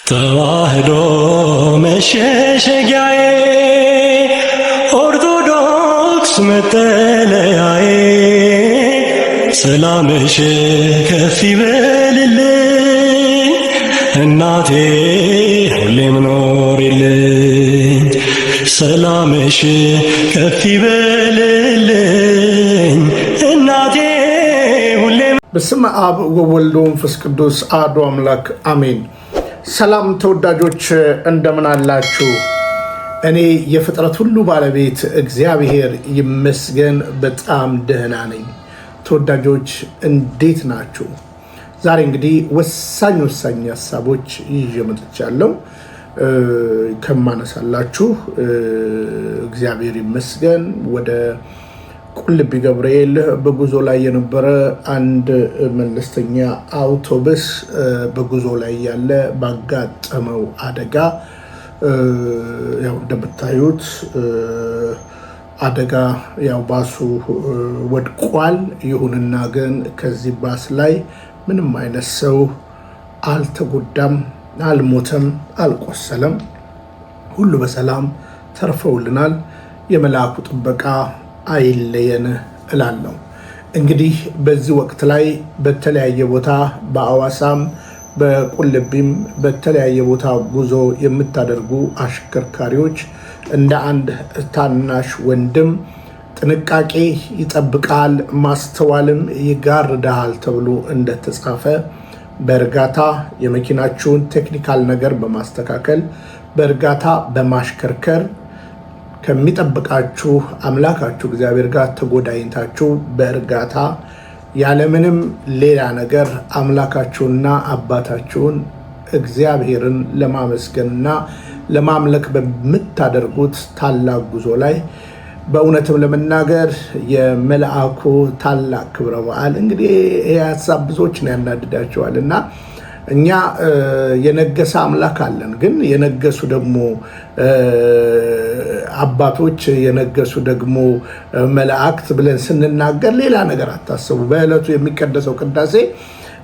ተዋህዶ መሸሸጊያዬ ኦርቶዶክስ መጠለያዬ ሰላምሽ ከፍ ይበልልኝ እናቴ ሁሌም ኖሪልኝ ሰላምሽ ከፍ ይበልልኝ እናቴ ሁሌም። በስመ አብ ወወልድ ወመንፈስ ቅዱስ አሐዱ አምላክ አሜን። ሰላም ተወዳጆች እንደምን አላችሁ? እኔ የፍጥረት ሁሉ ባለቤት እግዚአብሔር ይመስገን በጣም ደህና ነኝ። ተወዳጆች እንዴት ናችሁ? ዛሬ እንግዲህ ወሳኝ ሀሳቦች ይዤ መጥቻለሁ። ከማነሳላችሁ እግዚአብሔር ይመስገን ወደ ቁልቢ ገብርኤል በጉዞ ላይ የነበረ አንድ መለስተኛ አውቶቡስ በጉዞ ላይ ያለ ባጋጠመው አደጋ ያው እንደምታዩት አደጋ ያው ባሱ ወድቋል። ይሁንና ግን ከዚህ ባስ ላይ ምንም አይነት ሰው አልተጎዳም፣ አልሞተም፣ አልቆሰለም። ሁሉ በሰላም ተርፈውልናል። የመልአኩ ጥበቃ አይለየን እላለሁ። እንግዲህ በዚህ ወቅት ላይ በተለያየ ቦታ በአዋሳም በቁልቢም በተለያየ ቦታ ጉዞ የምታደርጉ አሽከርካሪዎች እንደ አንድ ታናሽ ወንድም ጥንቃቄ ይጠብቃል፣ ማስተዋልም ይጋርዳል ተብሎ እንደተጻፈ በእርጋታ የመኪናችሁን ቴክኒካል ነገር በማስተካከል በእርጋታ በማሽከርከር ከሚጠብቃችሁ አምላካችሁ እግዚአብሔር ጋር ተጎዳኝታችሁ በእርጋታ ያለምንም ሌላ ነገር አምላካችሁንና አባታችሁን እግዚአብሔርን ለማመስገንና ለማምለክ በምታደርጉት ታላቅ ጉዞ ላይ በእውነትም ለመናገር የመልአኩ ታላቅ ክብረ በዓል እንግዲህ ይህ ሀሳብ ብዙዎችን ያናድዳቸዋል እና እኛ የነገሰ አምላክ አለን። ግን የነገሱ ደግሞ አባቶች የነገሱ ደግሞ መላእክት ብለን ስንናገር ሌላ ነገር አታስቡ። በዕለቱ የሚቀደሰው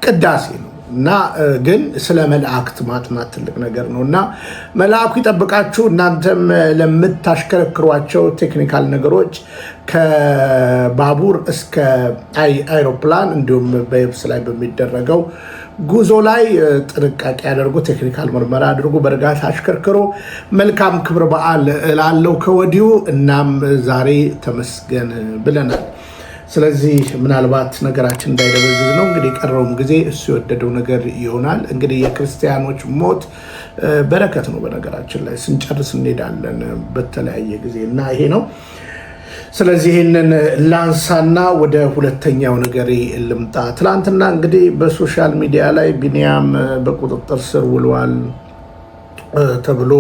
ቅዳሴ ነው እና ግን ስለ መላእክት ማጥናት ትልቅ ነገር ነው እና መልአኩ ይጠብቃችሁ። እናንተም ለምታሽከረክሯቸው ቴክኒካል ነገሮች ከባቡር እስከ አይሮፕላን እንዲሁም በየብስ ላይ በሚደረገው ጉዞ ላይ ጥንቃቄ ያደርጉ፣ ቴክኒካል ምርመራ አድርጉ፣ በእርጋታ አሽከርክሩ። መልካም ክብረ በዓል እላለሁ ከወዲሁ። እናም ዛሬ ተመስገን ብለናል። ስለዚህ ምናልባት ነገራችን እንዳይደበዝዝ ነው እንግዲህ የቀረውም ጊዜ እሱ የወደደው ነገር ይሆናል። እንግዲህ የክርስቲያኖች ሞት በረከት ነው። በነገራችን ላይ ስንጨርስ እንሄዳለን በተለያየ ጊዜ እና ይሄ ነው። ስለዚህ ይህንን ላንሳና ወደ ሁለተኛው ነገር ልምጣ። ትላንትና እንግዲህ በሶሻል ሚዲያ ላይ ቢኒያም በቁጥጥር ስር ውሏል ተብሎ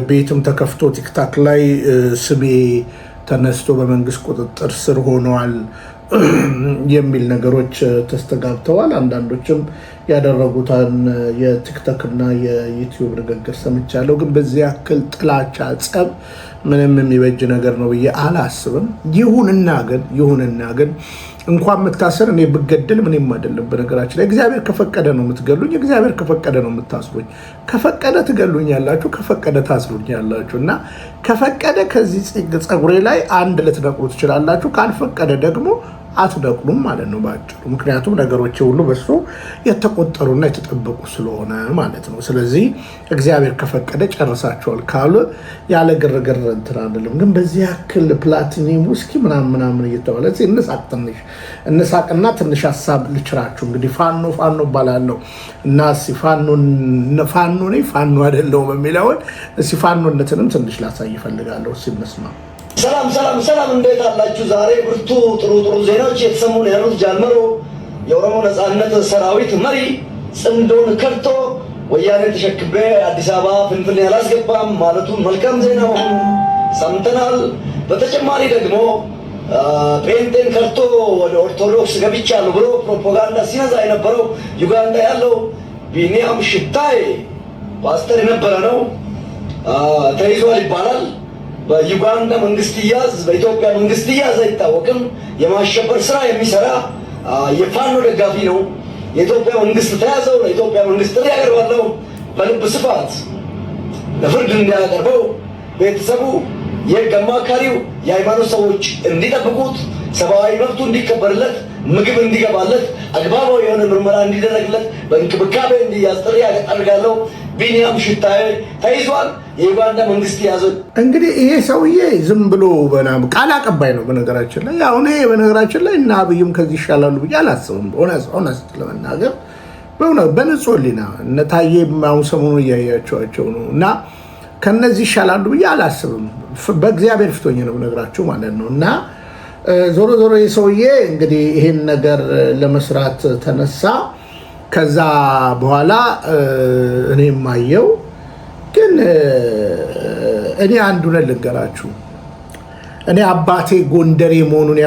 ቤትም ተከፍቶ ቲክታክ ላይ ስሜ ተነስቶ በመንግስት ቁጥጥር ስር ሆኗል የሚል ነገሮች ተስተጋብተዋል። አንዳንዶችም ያደረጉትን የቲክቶክ እና የዩቲዩብ ንግግር ሰምቻለሁ። ግን በዚህ ያክል ጥላቻ፣ ጸብ ምንም የሚበጅ ነገር ነው ብዬ አላስብም። ይሁንና ግን እንኳን የምታስር እኔ ብገድል ምንም አይደለም። በነገራችን ላይ እግዚአብሔር ከፈቀደ ነው የምትገሉኝ፣ እግዚአብሔር ከፈቀደ ነው የምታስሩኝ። ከፈቀደ ትገሉኛላችሁ፣ ከፈቀደ ታስሩኛላችሁ እና ከፈቀደ ከዚህ ፀጉሬ ላይ አንድ ልትነቅሉ ትችላላችሁ፣ ካልፈቀደ ደግሞ አትነቅሉም ማለት ነው ባጭሩ። ምክንያቱም ነገሮች ሁሉ በሱ የተቆጠሩና የተጠበቁ ስለሆነ ማለት ነው። ስለዚህ እግዚአብሔር ከፈቀደ ጨርሳቸዋል ካሉ ያለ ግርግር እንትን አንልም። ግን በዚህ ያክል ፕላቲኒየም ውስኪ ምናምን እየተባለ እንሳቅና ትንሽ ሀሳብ ልችራችሁ። እንግዲህ ፋኖ እባላለሁ እና ፋኖ አይደለሁም የሚለውን ፋኖነትንም ትንሽ ላሳይ እፈልጋለሁ። እንስማ። ሰላም እንዴት አላችሁ? ዛሬ ብርቱ ጥሩ ዜናዎች የተሰሙ ነው ያሉት ጃልመሮ የኦሮሞ ነጻነት ሰራዊት መሪ ጽምዶን ከድቶ ወያኔ ተሸክቤ አዲስ አበባ ፍንፍኔ አላስገባም ማለቱን መልካም ዜና መሆኑን ሰምተናል። በተጨማሪ ደግሞ ጴንጤን ከድቶ ወደ ኦርቶዶክስ ገብቻለሁ ብሎ ፕሮፓጋንዳ ሲነዛ የነበረው ዩጋንዳ ያለው ቢኒያም ሽታይ ፓስተር የነበረ ነው ተይዟል ይባላል። በዩጋንዳ መንግስት ይያዝ በኢትዮጵያ መንግስት ይያዝ አይታወቅም። የማሸበር ስራ የሚሰራ የፋኖ ደጋፊ ነው። የኢትዮጵያ መንግስት ተያዘው። ለኢትዮጵያ መንግስት ጥሪ ያቀርባለሁ። በልብ ስፋት ለፍርድ እንዲያቀርበው ቤተሰቡ፣ የህግ አማካሪው፣ የሃይማኖት ሰዎች እንዲጠብቁት፣ ሰብአዊ መብቱ እንዲከበርለት፣ ምግብ እንዲገባለት፣ አግባባዊ የሆነ ምርመራ እንዲደረግለት፣ በእንክብካቤ እንዲያዝ ጥሪ አደርጋለሁ። ቢኒያም ሽታዬ ተይዟል። የዩጋንዳ መንግስት ያዘው። እንግዲህ ይሄ ሰውዬ ዝም ብሎ ቃል አቀባይ ነው። በነገራችን ላይ ያው እኔ በነገራችን ላይ እና አብይም ከዚህ ይሻላሉ ብዬ አላስብም። ሆነስት ለመናገር በንጹህ ሕሊና እነ ታዬም አሁን ሰሞኑን እያያቸዋቸው ነው እና ከነዚህ ይሻላሉ ብዬ አላስብም። በእግዚአብሔር ፊቶኝ ነው ነገራችሁ ማለት ነው። እና ዞሮ ዞሮ የሰውዬ እንግዲህ ይሄን ነገር ለመስራት ተነሳ። ከዛ በኋላ እኔም አየው። ግን እኔ አንዱን ልንገራችሁ። እኔ አባቴ ጎንደሬ መሆኑን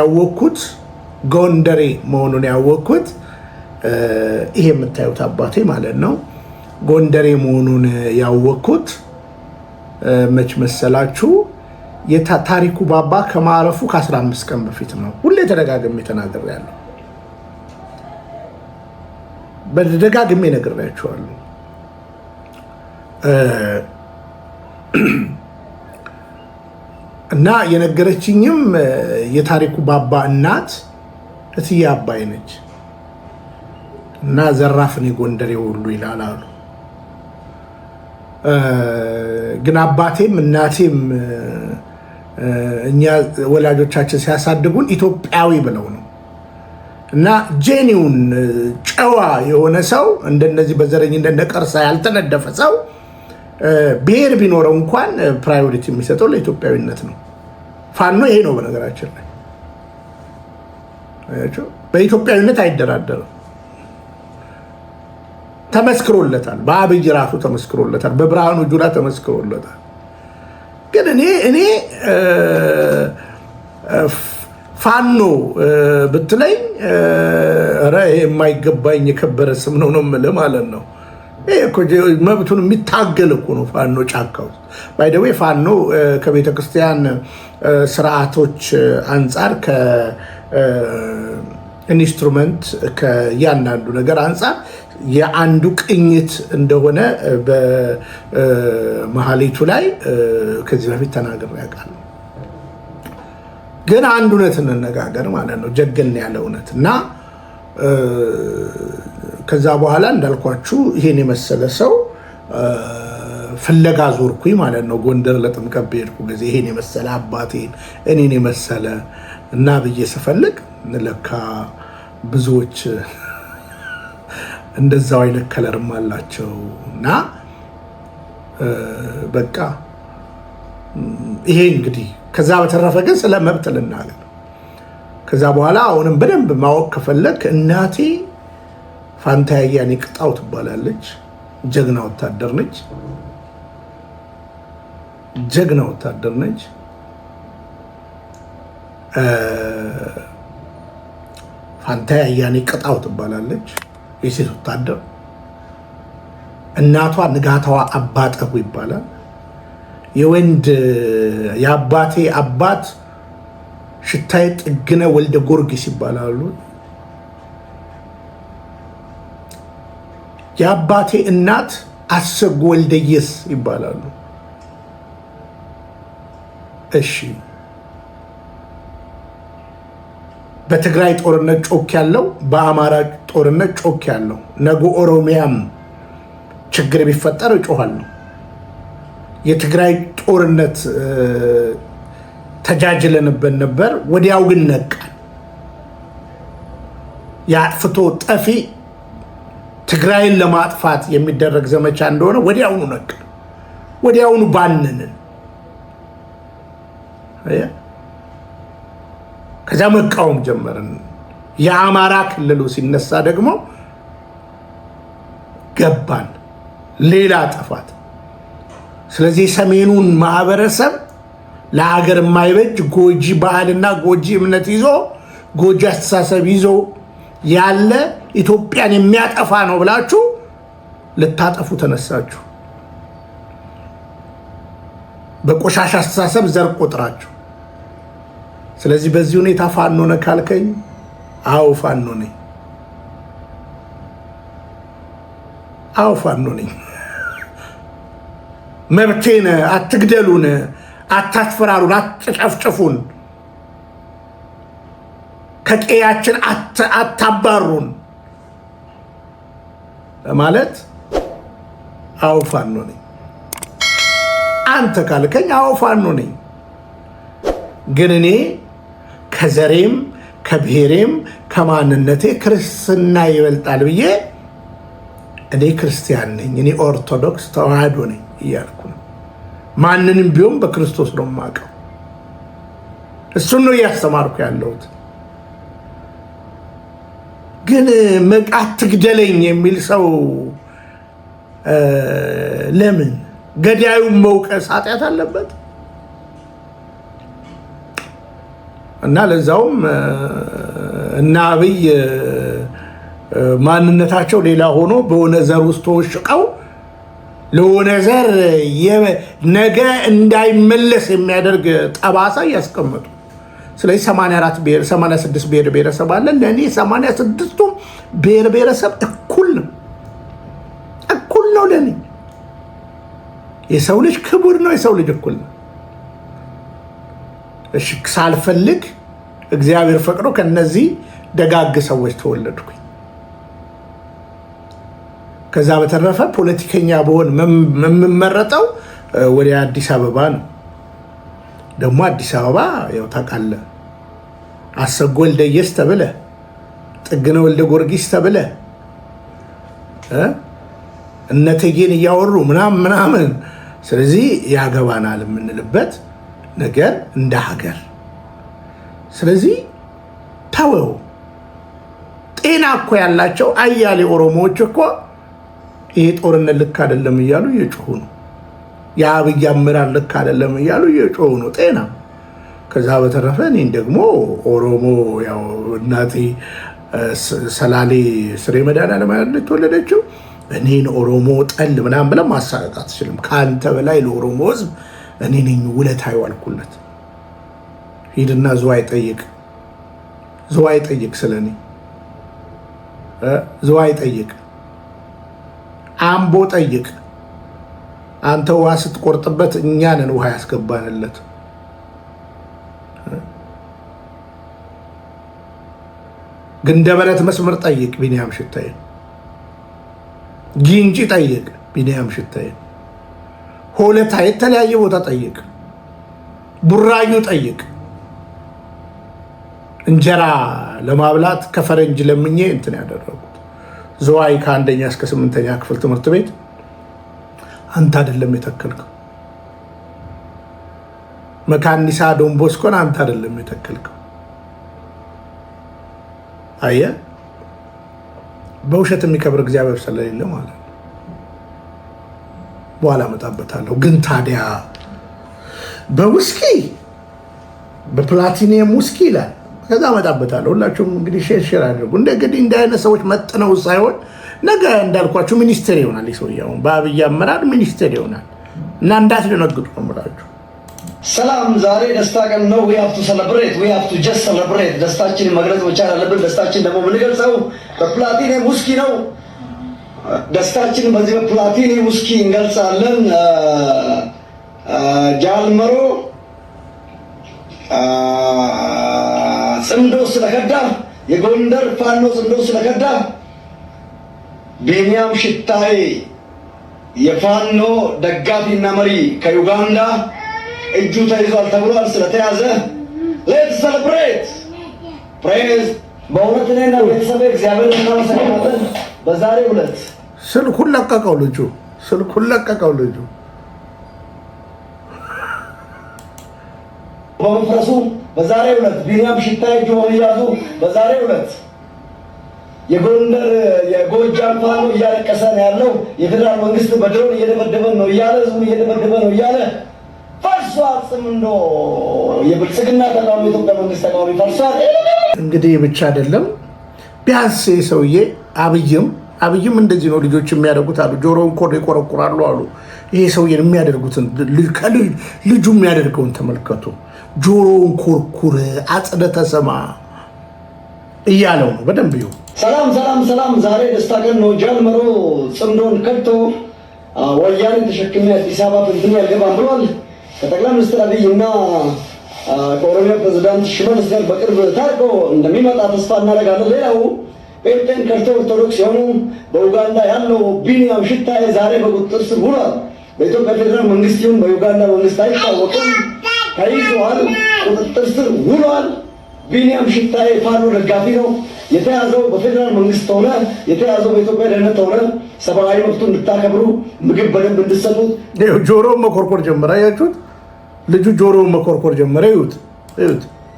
ያወቅኩት ይሄ የምታዩት አባቴ ማለት ነው ጎንደሬ መሆኑን ያወቅኩት መች መሰላችሁ? ታሪኩ ባባ ከማረፉ ከ15 ቀን በፊት ነው። ሁሌ ተደጋግሜ ተናግሬያለሁ። በደጋግሜ ነግሬያችኋለሁ። እና የነገረችኝም የታሪኩ ባባ እናት እትዬ አባይ ነች። እና ዘራፍኔ ጎንደሬ ሁሉ ይላል አሉ። ግን አባቴም እናቴም እኛ ወላጆቻችን ሲያሳድጉን ኢትዮጵያዊ ብለው ነው። እና ጄኒውን ጨዋ የሆነ ሰው እንደነዚህ በዘረኝነት ነቀርሳ ያልተነደፈ ሰው ብሔር ቢኖረው እንኳን ፕራዮሪቲ የሚሰጠው ለኢትዮጵያዊነት ነው። ፋኖ ይሄ ነው። በነገራችን ላይ በኢትዮጵያዊነት አይደራደርም። ተመስክሮለታል። በአብይ ራሱ ተመስክሮለታል። በብርሃኑ ጁላ ተመስክሮለታል። ግን እኔ ፋኖ ብትለኝ ኧረ ይሄ የማይገባኝ የከበረ ስም ነው የምልህ ማለት ነው። ይሄ እኮ መብቱን የሚታገል እኮ ነው ፋኖ ጫካ ውስጥ። ባይ ዘ ዌይ ፋኖ ከቤተ ክርስቲያን ስርዓቶች አንጻር ከኢንስትሩመንት ከእያንዳንዱ ነገር አንጻር የአንዱ ቅኝት እንደሆነ በመሀሌቱ ላይ ከዚህ በፊት ተናግሬ ያውቃለሁ። ግን አንድ እውነት እንነጋገር ማለት ነው፣ ጀገን ያለ እውነት እና ከዛ በኋላ እንዳልኳችሁ ይሄን የመሰለ ሰው ፍለጋ ዞርኩኝ ማለት ነው። ጎንደር ለጥምቀት በሄድኩ ጊዜ ይሄን የመሰለ አባቴን እኔን የመሰለ እና ብዬ ስፈልግ ለካ ብዙዎች እንደዛው አይነት ከለርም አላቸው እና በቃ ይሄ እንግዲህ ከዛ በተረፈ ግን ስለ መብት ልናገር። ከዛ በኋላ አሁንም በደንብ ማወቅ ከፈለክ እናቴ ፋንታ ያያኔ ቅጣው ትባላለች። ጀግና ወታደር ነች። ፋንታ ያያኔ ቅጣው ትባላለች፣ የሴት ወታደር። እናቷ ንጋታዋ አባጠቡ ይባላል። የወንድ የአባቴ አባት ሽታይ ጥግነ ወልደ ጊዮርጊስ ይባላሉ። የአባቴ እናት አሰጉ ወልደየስ ይባላሉ። እሺ፣ በትግራይ ጦርነት ጮክ ያለው፣ በአማራ ጦርነት ጮክ ያለው፣ ነገ ኦሮሚያም ችግር ቢፈጠር እጮሃለሁ። የትግራይ ጦርነት ተጃጅለንበት ነበር። ወዲያው ግን ነቃል። የአጥፍቶ ጠፊ ትግራይን ለማጥፋት የሚደረግ ዘመቻ እንደሆነ ወዲያውኑ ነቃል። ወዲያውኑ ባንንን። ከዛ መቃወም ጀመርን። የአማራ ክልሉ ሲነሳ ደግሞ ገባን ሌላ ጥፋት። ስለዚህ ሰሜኑን ማህበረሰብ ለሀገር የማይበጅ ጎጂ ባህልና ጎጂ እምነት ይዞ ጎጂ አስተሳሰብ ይዞ ያለ ኢትዮጵያን የሚያጠፋ ነው ብላችሁ ልታጠፉ ተነሳችሁ። በቆሻሻ አስተሳሰብ ዘር ቆጥራችሁ። ስለዚህ በዚህ ሁኔታ ፋኖ ነህ ካልከኝ፣ አዎ ፋኖ ነኝ። አዎ ፋኖ ነኝ። መብቴን አትግደሉን፣ አታስፈራሩን፣ አትጨፍጭፉን፣ ከቀያችን አታባሩን ማለት አዎ ፋኖ ነኝ። አንተ ካልከኝ አዎ ፋኖ ነኝ። ግን እኔ ከዘሬም ከብሔሬም ከማንነቴ ክርስትና ይበልጣል ብዬ እኔ ክርስቲያን ነኝ፣ እኔ ኦርቶዶክስ ተዋህዶ ነኝ እያልኩ ነው። ማንንም ቢሆን በክርስቶስ ነው የማውቀው። እሱን ነው እያስተማርኩ ያለሁት። ግን አትግደለኝ የሚል ሰው ለምን ገዳዩን መውቀስ ኃጢአት አለበት? እና ለዛውም እና አብይ ማንነታቸው ሌላ ሆኖ በሆነ ዘር ውስጥ ተወሽቀው ለሆነ ዘር ነገ እንዳይመለስ የሚያደርግ ጠባሳ እያስቀመጡ። ስለዚህ 86 ብሔር ብሔረሰብ አለ። ለእኔ 86ቱም ብሔር ብሔረሰብ እኩል ነው፣ እኩል ነው ለእኔ። የሰው ልጅ ክቡር ነው፣ የሰው ልጅ እኩል ነው። እሺ ሳልፈልግ እግዚአብሔር ፈቅዶ ከነዚህ ደጋግ ሰዎች ተወለድኩኝ። ከዛ በተረፈ ፖለቲከኛ በሆን የምመረጠው ወደ አዲስ አበባ ነው። ደግሞ አዲስ አበባ ያው ታውቃለህ፣ አሰጎ ወልደየስ ተብለ፣ ጥግነ ወልደ ጊዮርጊስ ተብለ እነቴጌን እያወሩ ምናምን። ስለዚህ ያገባናል የምንልበት ነገር እንደ ሀገር። ስለዚህ ተወው። ጤና እኮ ያላቸው አያሌ ኦሮሞዎች እኮ ይሄ ጦርነት ልክ አይደለም እያሉ እየጮሁ ነው። የአብይ አመራር ልክ አይደለም እያሉ እየጮሁ ነው። ጤና። ከዛ በተረፈ እኔን ደግሞ ኦሮሞ ያው እናቴ ሰላሌ ስሬ መድኃኒዓለም የተወለደችው እኔን ኦሮሞ ጠል ምናምን ብለህ ማሳቀቅ አትችልም። ከአንተ በላይ ለኦሮሞ ሕዝብ እኔ ነኝ ውለታ የዋልኩለት። ሂድና ዝዋይ ጠይቅ፣ ዝዋይ ጠይቅ፣ ስለኔ ዝዋይ ጠይቅ፣ አምቦ ጠይቅ። አንተ ውሃ ስትቆርጥበት እኛ ነን ውሃ ያስገባንለት። ግንደበረት መስመር ጠይቅ፣ ቢኒያም ሽታዬ። ጊንጪ ጠይቅ፣ ቢኒያም ሽታዬ። ሆለታ የተለያየ ቦታ ጠይቅ፣ ቡራዩ ጠይቅ። እንጀራ ለማብላት ከፈረንጅ ለምኜ እንትን ያደረጉት ዝዋይ ከ1ኛ እስከ 8ኛ ክፍል ትምህርት ቤት አንተ አይደለም የተከልከው። መካኒሳ ዶንቦስኮን አንተ አይደለም የተከልከው። አየህ፣ በውሸት የሚከብር እግዚአብሔር ስለሌለ ማለት ነው። በኋላ እመጣበታለሁ። ግን ታዲያ በውስኪ በፕላቲኒየም ውስኪ ይላል። ከዛ እመጣበታለሁ። ሁላችሁም እንግዲህ ሼር አድርጉ። እንግዲህ እንደ አይነት ሰዎች መጥነው ሳይሆን ነገ እንዳልኳችሁ ሚኒስቴር ይሆናል። ይሰውያው በአብይ አመራር ሚኒስቴር ይሆናል እና እንዳትደነግጡ ነው የምላችሁ። ሰላም፣ ዛሬ ደስታ ቀን ነው። we have to celebrate, we have to just celebrate። ደስታችንን መግለጽ መቻል አለብን። ደስታችን ደግሞ የምንገልጸው በፕላቲኒየም ውስኪ ነው። ደስታችንን በዚህ በፕላቲኒየም ውስኪ እንገልጻለን። ጃልመሮ ጽምዶ ስለከዳ፣ የጎንደር ፋኖ ጽምዶ ስለከዳ፣ ቢኒያም ሽታዬ የፋኖ ደጋፊና መሪ ከዩጋንዳ እጁ ተይዟል ተብሏል። ስለተያዘ ሌትስ ሴሌብሬት ፕሬዝ። በእውነት እኔና ቤተሰቤ እግዚአብሔር እናመሰግናለን። በዛሬው ዕለት ስልኩን ለቀቀው ልጁ፣ ስልኩን ለቀቀው ልጁ በመፍረሱ በዛሬው ዕለት ቢኒያም ሽታዬ እጁ በመያዙ በዛሬው ዕለት የጎንደር የጎጃም ፋኖ እያለቀሰ ነው ያለው። የፌደራል መንግስት በድሮን እየደበደበን ነው እያለ ህዝቡን እየደበደበ ነው እያለ ፈርሷል። ጽምዶ የብልጽግና ተቃዋሚ ኢትዮጵያ መንግስት ተቃዋሚ ፈርሷል። እንግዲህ ብቻ አይደለም ቢያንስ ሰውዬ አብይም እንደዚህ ነው ልጆች የሚያደርጉት አሉ። ጆሮውን ኮር ይቆረቁራሉ አሉ። ይሄ ሰውዬን የሚያደርጉትን ልጁ የሚያደርገውን ተመልከቱ። ጆሮውን ኮርኩር አጽደ ተሰማ እያለው ነው። በደንብ ይሁን። ሰላም። ዛሬ ደስታ ቀን ነው። ጃልመሮ ጽምዶን ከድቶ ወያኔን ተሸክሜ አዲስ አበባ ፍንትኔ አልገባም ብሏል። ከጠቅላይ ሚኒስትር አብይና ከኦሮሚያ ፕሬዝዳንት ሽመልስ ጋር በቅርብ ታርቆ እንደሚመጣ ተስፋ እናደርጋለን። ሌላው ጴንጤን ከርቶ ኦርቶዶክስ የሆኑ በኡጋንዳ ያለው ቢኒያም ሽታዬ ዛሬ በቁጥጥር ስር ውሏል። በኢትዮጵያ ፌዴራል መንግስት ይሁን በዩጋንዳ መንግስት አይታወቅም፣ ተይዟል፣ ቁጥጥር ስር ውሏል። ቢኒያም ሽታዬ ፋኖ ደጋፊ ነው። የተያዘው በፌዴራል መንግስት ሆነ የተያዘው በኢትዮጵያ ደህንነት ሆነ ሰብአዊ መብቱን እንድታከብሩ ምግብ በደንብ እንድሰጡት። ጆሮውን መኮርኮር ጀመረ። ያችሁት ልጁ ጆሮውን መኮርኮር ጀመረ። ይሁት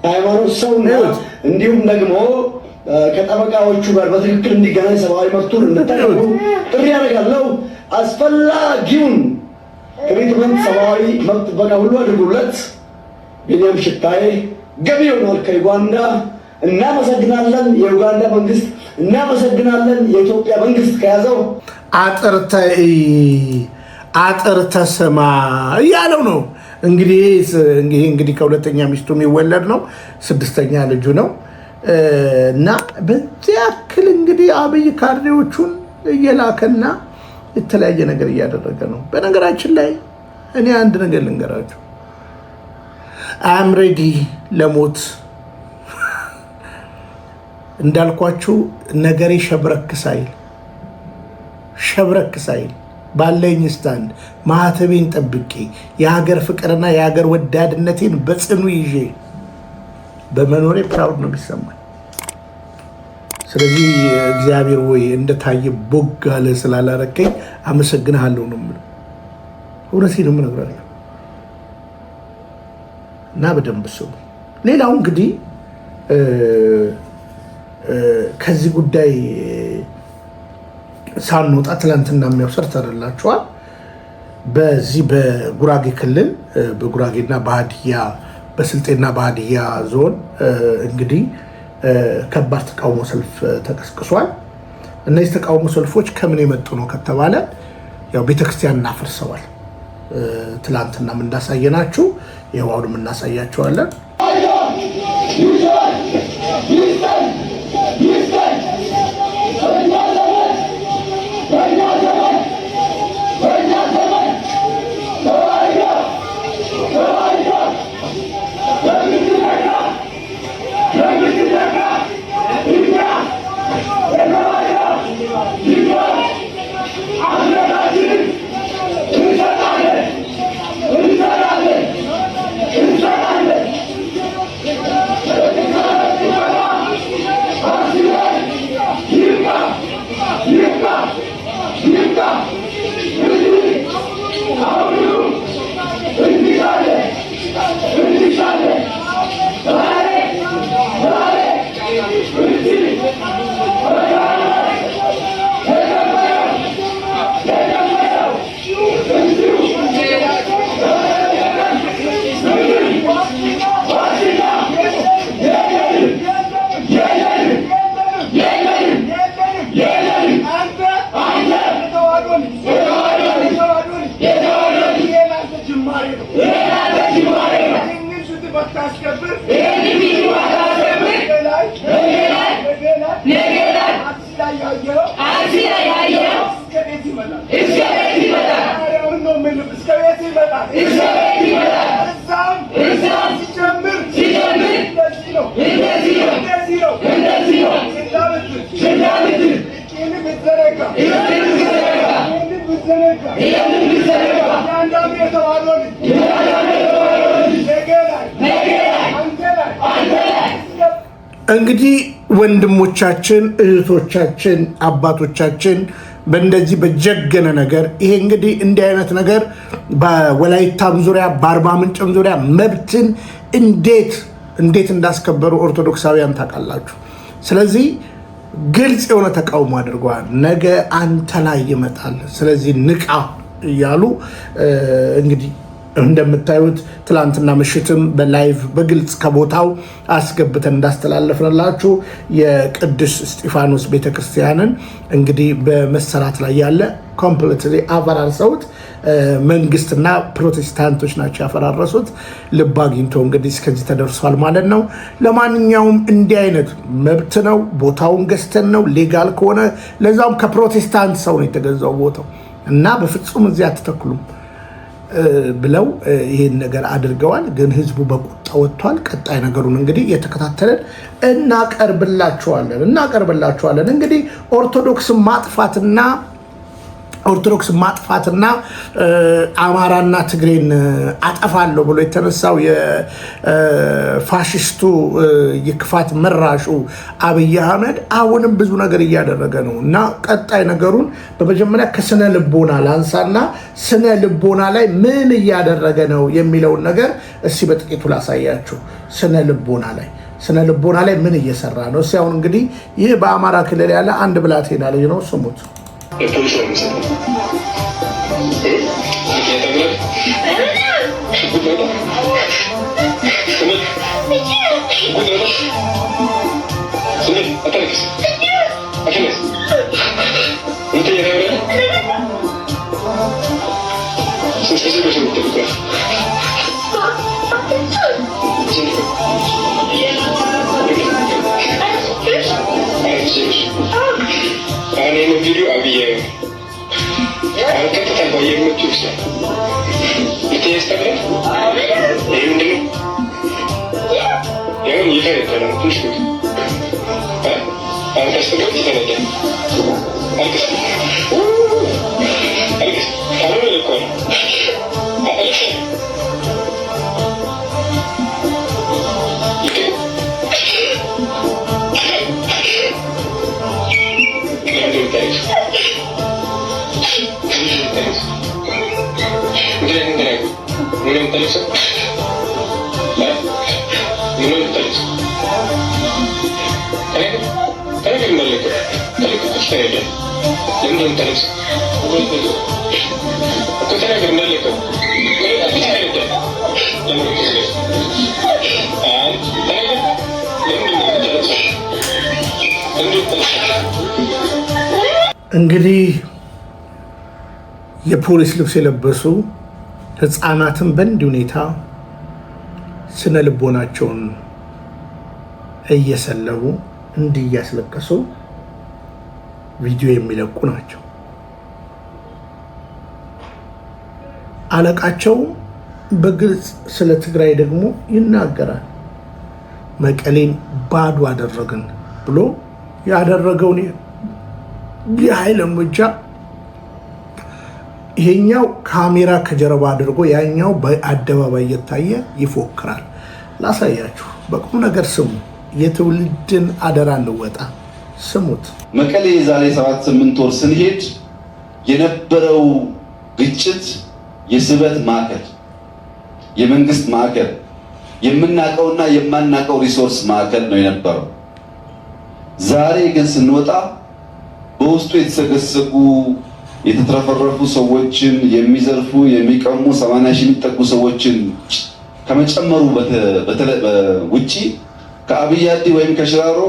ሃይማኖት ሰውና እንዲሁም ደግሞ ከጠበቃዎቹ ጋር በትክክል እንዲገናኝ ሰብአዊ መብቱን እንድታከብሩ ጥሪ ያደርጋለሁ። አስፈላጊውን ትሪትመንት ሰብአዊ መብት ጥበቃ ሁሉ አድርጉለት። ቢኒያም ሽታዬ ገቢ ሆኗል ከዩጋንዳ። እናመሰግናለን የዩጋንዳ መንግስት፣ እናመሰግናለን የኢትዮጵያ መንግስት ከያዘው አጥርተ ስማ እያለው ነው። እንግዲህ ከሁለተኛ ሚስቱ የሚወለድ ነው፣ 6ኛ ልጁ ነው። እና በዚህ ያክል እንግዲህ አብይ ካድሬዎቹን እየላከና የተለያየ ነገር እያደረገ ነው። በነገራችን ላይ እኔ አንድ ነገር ልንገራችሁ፣ አም ሬዲ ለሞት እንዳልኳችሁ ነገሬ ሸብረክ ሳይል ባለኝ ስታንድ ማህተቤን ጠብቄ የሀገር ፍቅርና የሀገር ወዳድነቴን በጽኑ ይዤ በመኖሬ ፕራውድ ነው የሚሰማኝ። ስለዚህ እግዚአብሔር ወይ እንደታየ ቦግ አለ ስላላረከኝ አመሰግንሃለሁ ነው የምለው። እውነቴን ነው የምነግራችሁ እና በደንብ ስሙ። ሌላው እንግዲህ ከዚህ ጉዳይ ሳንወጣ ትላንትና የሚያውሰር ተደላችኋል። በዚህ በጉራጌ ክልል በጉራጌና በሀዲያ በስልጤና በሀዲያ ዞን እንግዲህ ከባድ ተቃውሞ ሰልፍ ተቀስቅሷል። እነዚህ ተቃውሞ ሰልፎች ከምን የመጡ ነው ከተባለ ያው ቤተክርስቲያን እናፈርሰዋል። ትላንትናም እንዳሳየናችሁ ይኸውም እናሳያቸዋለን። እንግዲህ ወንድሞቻችን፣ እህቶቻችን፣ አባቶቻችን በእንደዚህ በጀገነ ነገር ይሄ እንግዲህ እንዲህ አይነት ነገር በወላይታም ዙሪያ በአርባ ምንጭም ዙሪያ መብትን እንዴት እንዳስከበሩ ኦርቶዶክሳውያን ታውቃላችሁ። ስለዚህ ግልጽ የሆነ ተቃውሞ አድርገዋል። ነገ አንተ ላይ ይመጣል፣ ስለዚህ ንቃ እያሉ እንግዲህ እንደምታዩት ትላንትና ምሽትም በላይቭ በግልጽ ከቦታው አስገብተን እንዳስተላለፍንላችሁ የቅዱስ እስጢፋኖስ ቤተክርስቲያንን እንግዲህ በመሰራት ላይ ያለ ኮምፕሊትሊ አፈራርሰውት መንግስትና ፕሮቴስታንቶች ናቸው ያፈራረሱት። ልብ አግኝቶ እንግዲህ እስከዚህ ተደርሷል ማለት ነው። ለማንኛውም እንዲህ አይነት መብት ነው። ቦታውን ገዝተን ነው ሌጋል ከሆነ ለዛውም ከፕሮቴስታንት ሰው ነው የተገዛው ቦታው። እና በፍጹም እዚያ አትተክሉም ብለው ይሄን ነገር አድርገዋል። ግን ህዝቡ በቁጣ ወጥቷል። ቀጣይ ነገሩን እንግዲህ እየተከታተለን እናቀርብላችኋለን። እንግዲህ ኦርቶዶክስ ማጥፋትና አማራና ትግሬን አጠፋለሁ ብሎ የተነሳው የፋሽስቱ የክፋት መራሹ አብይ አህመድ አሁንም ብዙ ነገር እያደረገ ነው እና ቀጣይ ነገሩን በመጀመሪያ ከስነ ልቦና ላንሳና ስነ ልቦና ላይ ምን እያደረገ ነው የሚለውን ነገር እስኪ በጥቂቱ ላሳያችሁ። ስነ ልቦና ላይ ምን እየሰራ ነው? እስኪ አሁን እንግዲህ ይህ በአማራ ክልል ያለ አንድ ብላቴና ልጅ ነው። ስሙት። እንግዲህ የፖሊስ ልብስ የለበሱ ህፃናትን በእንዲህ ሁኔታ ስነ ልቦናቸውን እየሰለቡ እንዲህ እያስለቀሱ ቪዲዮ የሚለቁ ናቸው። አለቃቸው በግልጽ ስለ ትግራይ ደግሞ ይናገራል። መቀሌን ባዶ አደረግን ብሎ ያደረገውን የኃይል እርምጃ ይሄኛው ካሜራ ከጀርባ አድርጎ ያኛው በአደባባይ እየታየ ይፎክራል። ላሳያችሁ፣ በቁም ነገር ስሙ። የትውልድን አደራ እንወጣ። ስሙት። መቀሌ የዛሬ 7-8 ወር ስንሄድ የነበረው ግጭት የስበት ማዕከል፣ የመንግስት ማዕከል፣ የምናቀውና የማናቀው ሪሶርስ ማዕከል ነው የነበረው። ዛሬ ግን ስንወጣ በውስጡ የተሰገሰጉ የተትረፈረፉ ሰዎችን የሚዘርፉ የሚቀሙ 80 ሺህ የሚጠጉ ሰዎችን ከመጨመሩ ውጪ ከአብይ አዲ ወይም ከሽራሮ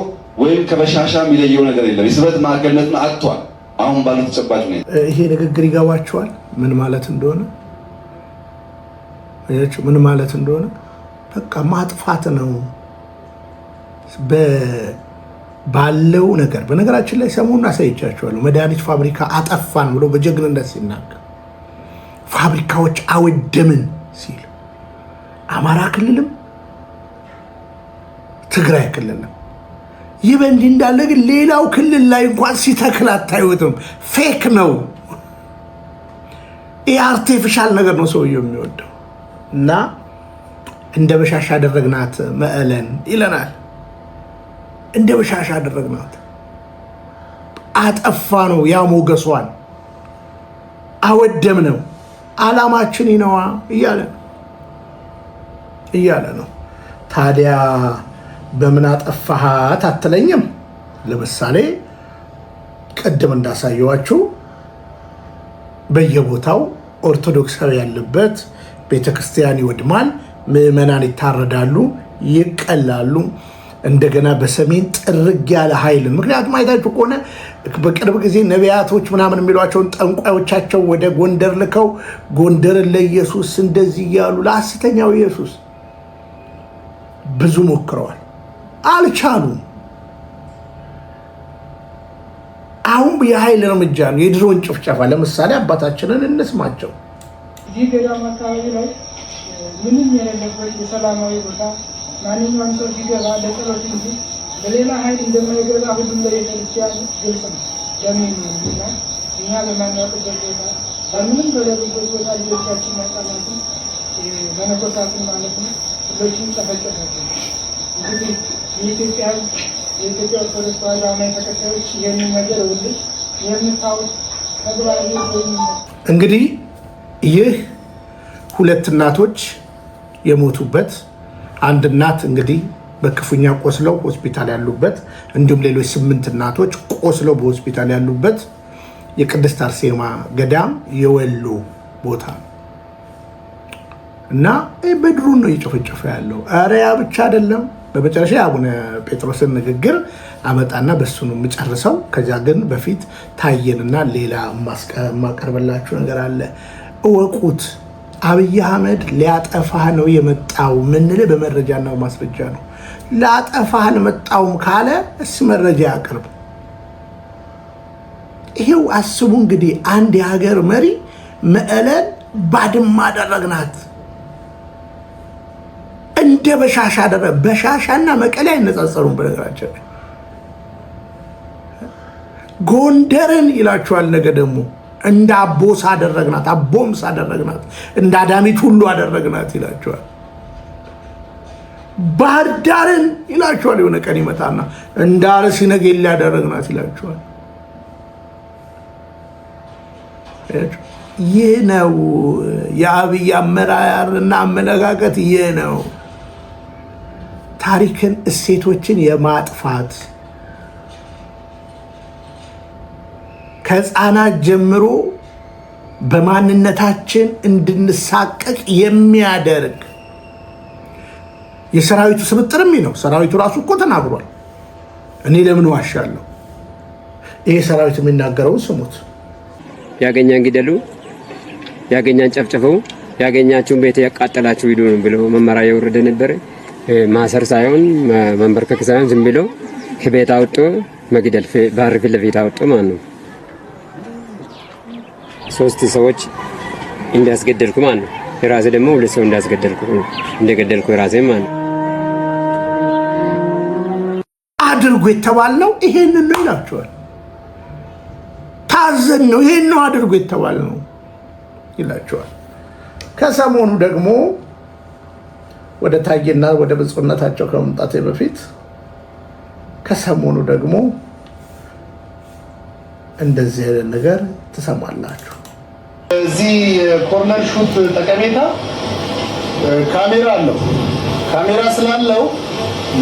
ወይም ከበሻሻ የሚለየው ነገር የለም። የስበት ማዕከልነትን አጥቷል። አሁን ባለው ተጨባጭ ነው። ይሄ ንግግር ይገባቸዋል ምን ማለት እንደሆነ? ምን ማለት እንደሆነ በቃ ማጥፋት ነው ባለው ነገር። በነገራችን ላይ ሰሞኑን አሳይቻቸዋለሁ። መድኃኒት ፋብሪካ አጠፋን ብሎ በጀግንነት ሲናገር፣ ፋብሪካዎች አወደምን ሲል፣ አማራ ክልልም ትግራይ ክልልም። ይህ በእንዲህ እንዳለ ግን ሌላው ክልል ላይ እንኳን ሲተክል አታዩትም። ፌክ ነው። ይህ አርቲፊሻል ነገር ነው ሰውየው የሚወደው። እና እንደ በሻሻ አደረግናት መቀለን ይለናል። እንደ በሻሻ አደረግናት፣ አጠፋ ነው፣ ያሞገሷን አወደም ነው፣ አላማችን ይነዋ እያለ ነው። ታዲያ በምን አጠፋሃት አትለኝም? ለምሳሌ ቅድም እንዳሳየዋችሁ በየቦታው ኦርቶዶክሳዊ ያለበት ቤተክርስቲያን ይወድማል፣ ምዕመናን ይታረዳሉ፣ ይቀላሉ። እንደገና በሰሜን ጥርግ ያለ ኃይልን ምክንያቱም አይታችሁ ከሆነ በቅርብ ጊዜ ነቢያቶች ምናምን የሚሏቸውን ጠንቋዮቻቸው ወደ ጎንደር ልከው ጎንደርን ለኢየሱስ እንደዚህ እያሉ ለሐሰተኛው ኢየሱስ ብዙ ሞክረዋል፣ አሁን የኃይል እርምጃ ነው፣ የድሮን ጭፍጨፋ። ለምሳሌ አባታችንን እንስማቸው። እዚህ ገዳም አካባቢ ላይ ምንም የሌለበት የሰላማዊ ቦታ ማንኛውም ሰው ሲገባ ለጸሎት እንጂ በሌላ ኃይል እንደማይገባ ሁሉም ለቤተክርስቲያን ግልጽ ነው። ለምን እና እኛ በማናውቅበት ቦታ በምንም በሌሉበት ቦታ ልጆቻችን ያጣናትን መነኮሳትን ማለት ነው ሁሎችም ጨፈጨፋቸው። እንግዲህ የኢትዮጵያ ኦርቶዶክስ ተዋሕዶ ሃይማኖት ተከታዮች ይህንን ነገር ሁሉ የምታውቅ ተግባር እንግዲህ ይህ ሁለት እናቶች የሞቱበት አንድ እናት እንግዲህ በክፉኛ ቆስለው ሆስፒታል ያሉበት እንዲሁም ሌሎች 8 እናቶች ቆስለው በሆስፒታል ያሉበት የቅድስት አርሴማ ገዳም የወሎ ቦታ እና በድሮን ነው እየጨፈጨፈ ያለው። ኧረ ያ ብቻ አይደለም። በመጨረሻ አቡነ ጴጥሮስን ንግግር አመጣና በሱ ነው የምጨርሰው። ከዚያ ግን በፊት ታየንና ሌላ የማቀርበላችሁ ነገር አለ። እወቁት፣ አብይ አህመድ ሊያጠፋህ ነው የመጣው ምንል በመረጃና በማስረጃ ነው። ላጠፋህ አልመጣውም ካለ እስ መረጃ ያቅርብ። ይሄው አስቡ እንግዲህ አንድ የሀገር መሪ መቀለን ባድማ አደረግናት እንደ በሻሻ አደረገ። በሻሻና መቀሌ አይነጻጸሩም። በነገራችን ጎንደርን ይላችኋል። ነገ ደግሞ እንደ አቦሳ አደረግናት፣ አቦምስ አደረግናት፣ እንደ አዳሚት ሁሉ አደረግናት ይላችኋል። ባህር ዳርን ይላችኋል። የሆነ ቀን ይመጣና እንደ አርሲ ነገሌ ያደረግናት ይላችኋል። ይህ ነው የአብይ አመራር እና አመለካከት። ይህ ነው ታሪክን፣ እሴቶችን የማጥፋት ከህፃናት ጀምሮ በማንነታችን እንድንሳቀቅ የሚያደርግ የሰራዊቱ ስብጥርም ነው። ሰራዊቱ ራሱ እኮ ተናግሯል። እኔ ለምን ዋሻለሁ? ይሄ ሰራዊት የሚናገረውን ስሙት። ያገኛን ግደሉ፣ ያገኛን ጨፍጭፈው፣ ያገኛችሁን ቤት ያቃጠላችሁ ሂዱ ብለው መመሪያ የወረደ ነበር። ማሰር ሳይሆን መንበርከክ ሳይሆን ዝም ብሎ ከቤት አውጦ መግደል፣ በር ፊት ለፊት አውጦ ማለት ነው። 3 ሰዎች እንዳስገደልኩ ማለት ነው። የራሴ ደግሞ 2 ሰው እንዳስገደልኩ እንደገደልኩ የራሴ ማለት ነው። አድርጎ የተባልነው ይሄንን ነው ይላችኋል። ታዘን ነው ይሄን ነው አድርጎ የተባልነው ይላችኋል። ከሰሞኑ ደግሞ ወደ ታየና ወደ ብፁዕነታቸው ከመምጣቴ በፊት ከሰሞኑ ደግሞ እንደዚህ አይነት ነገር ትሰማላችሁ። እዚህ ኮርነር ሹት ጠቀሜታ ካሜራ አለው። ካሜራ ስላለው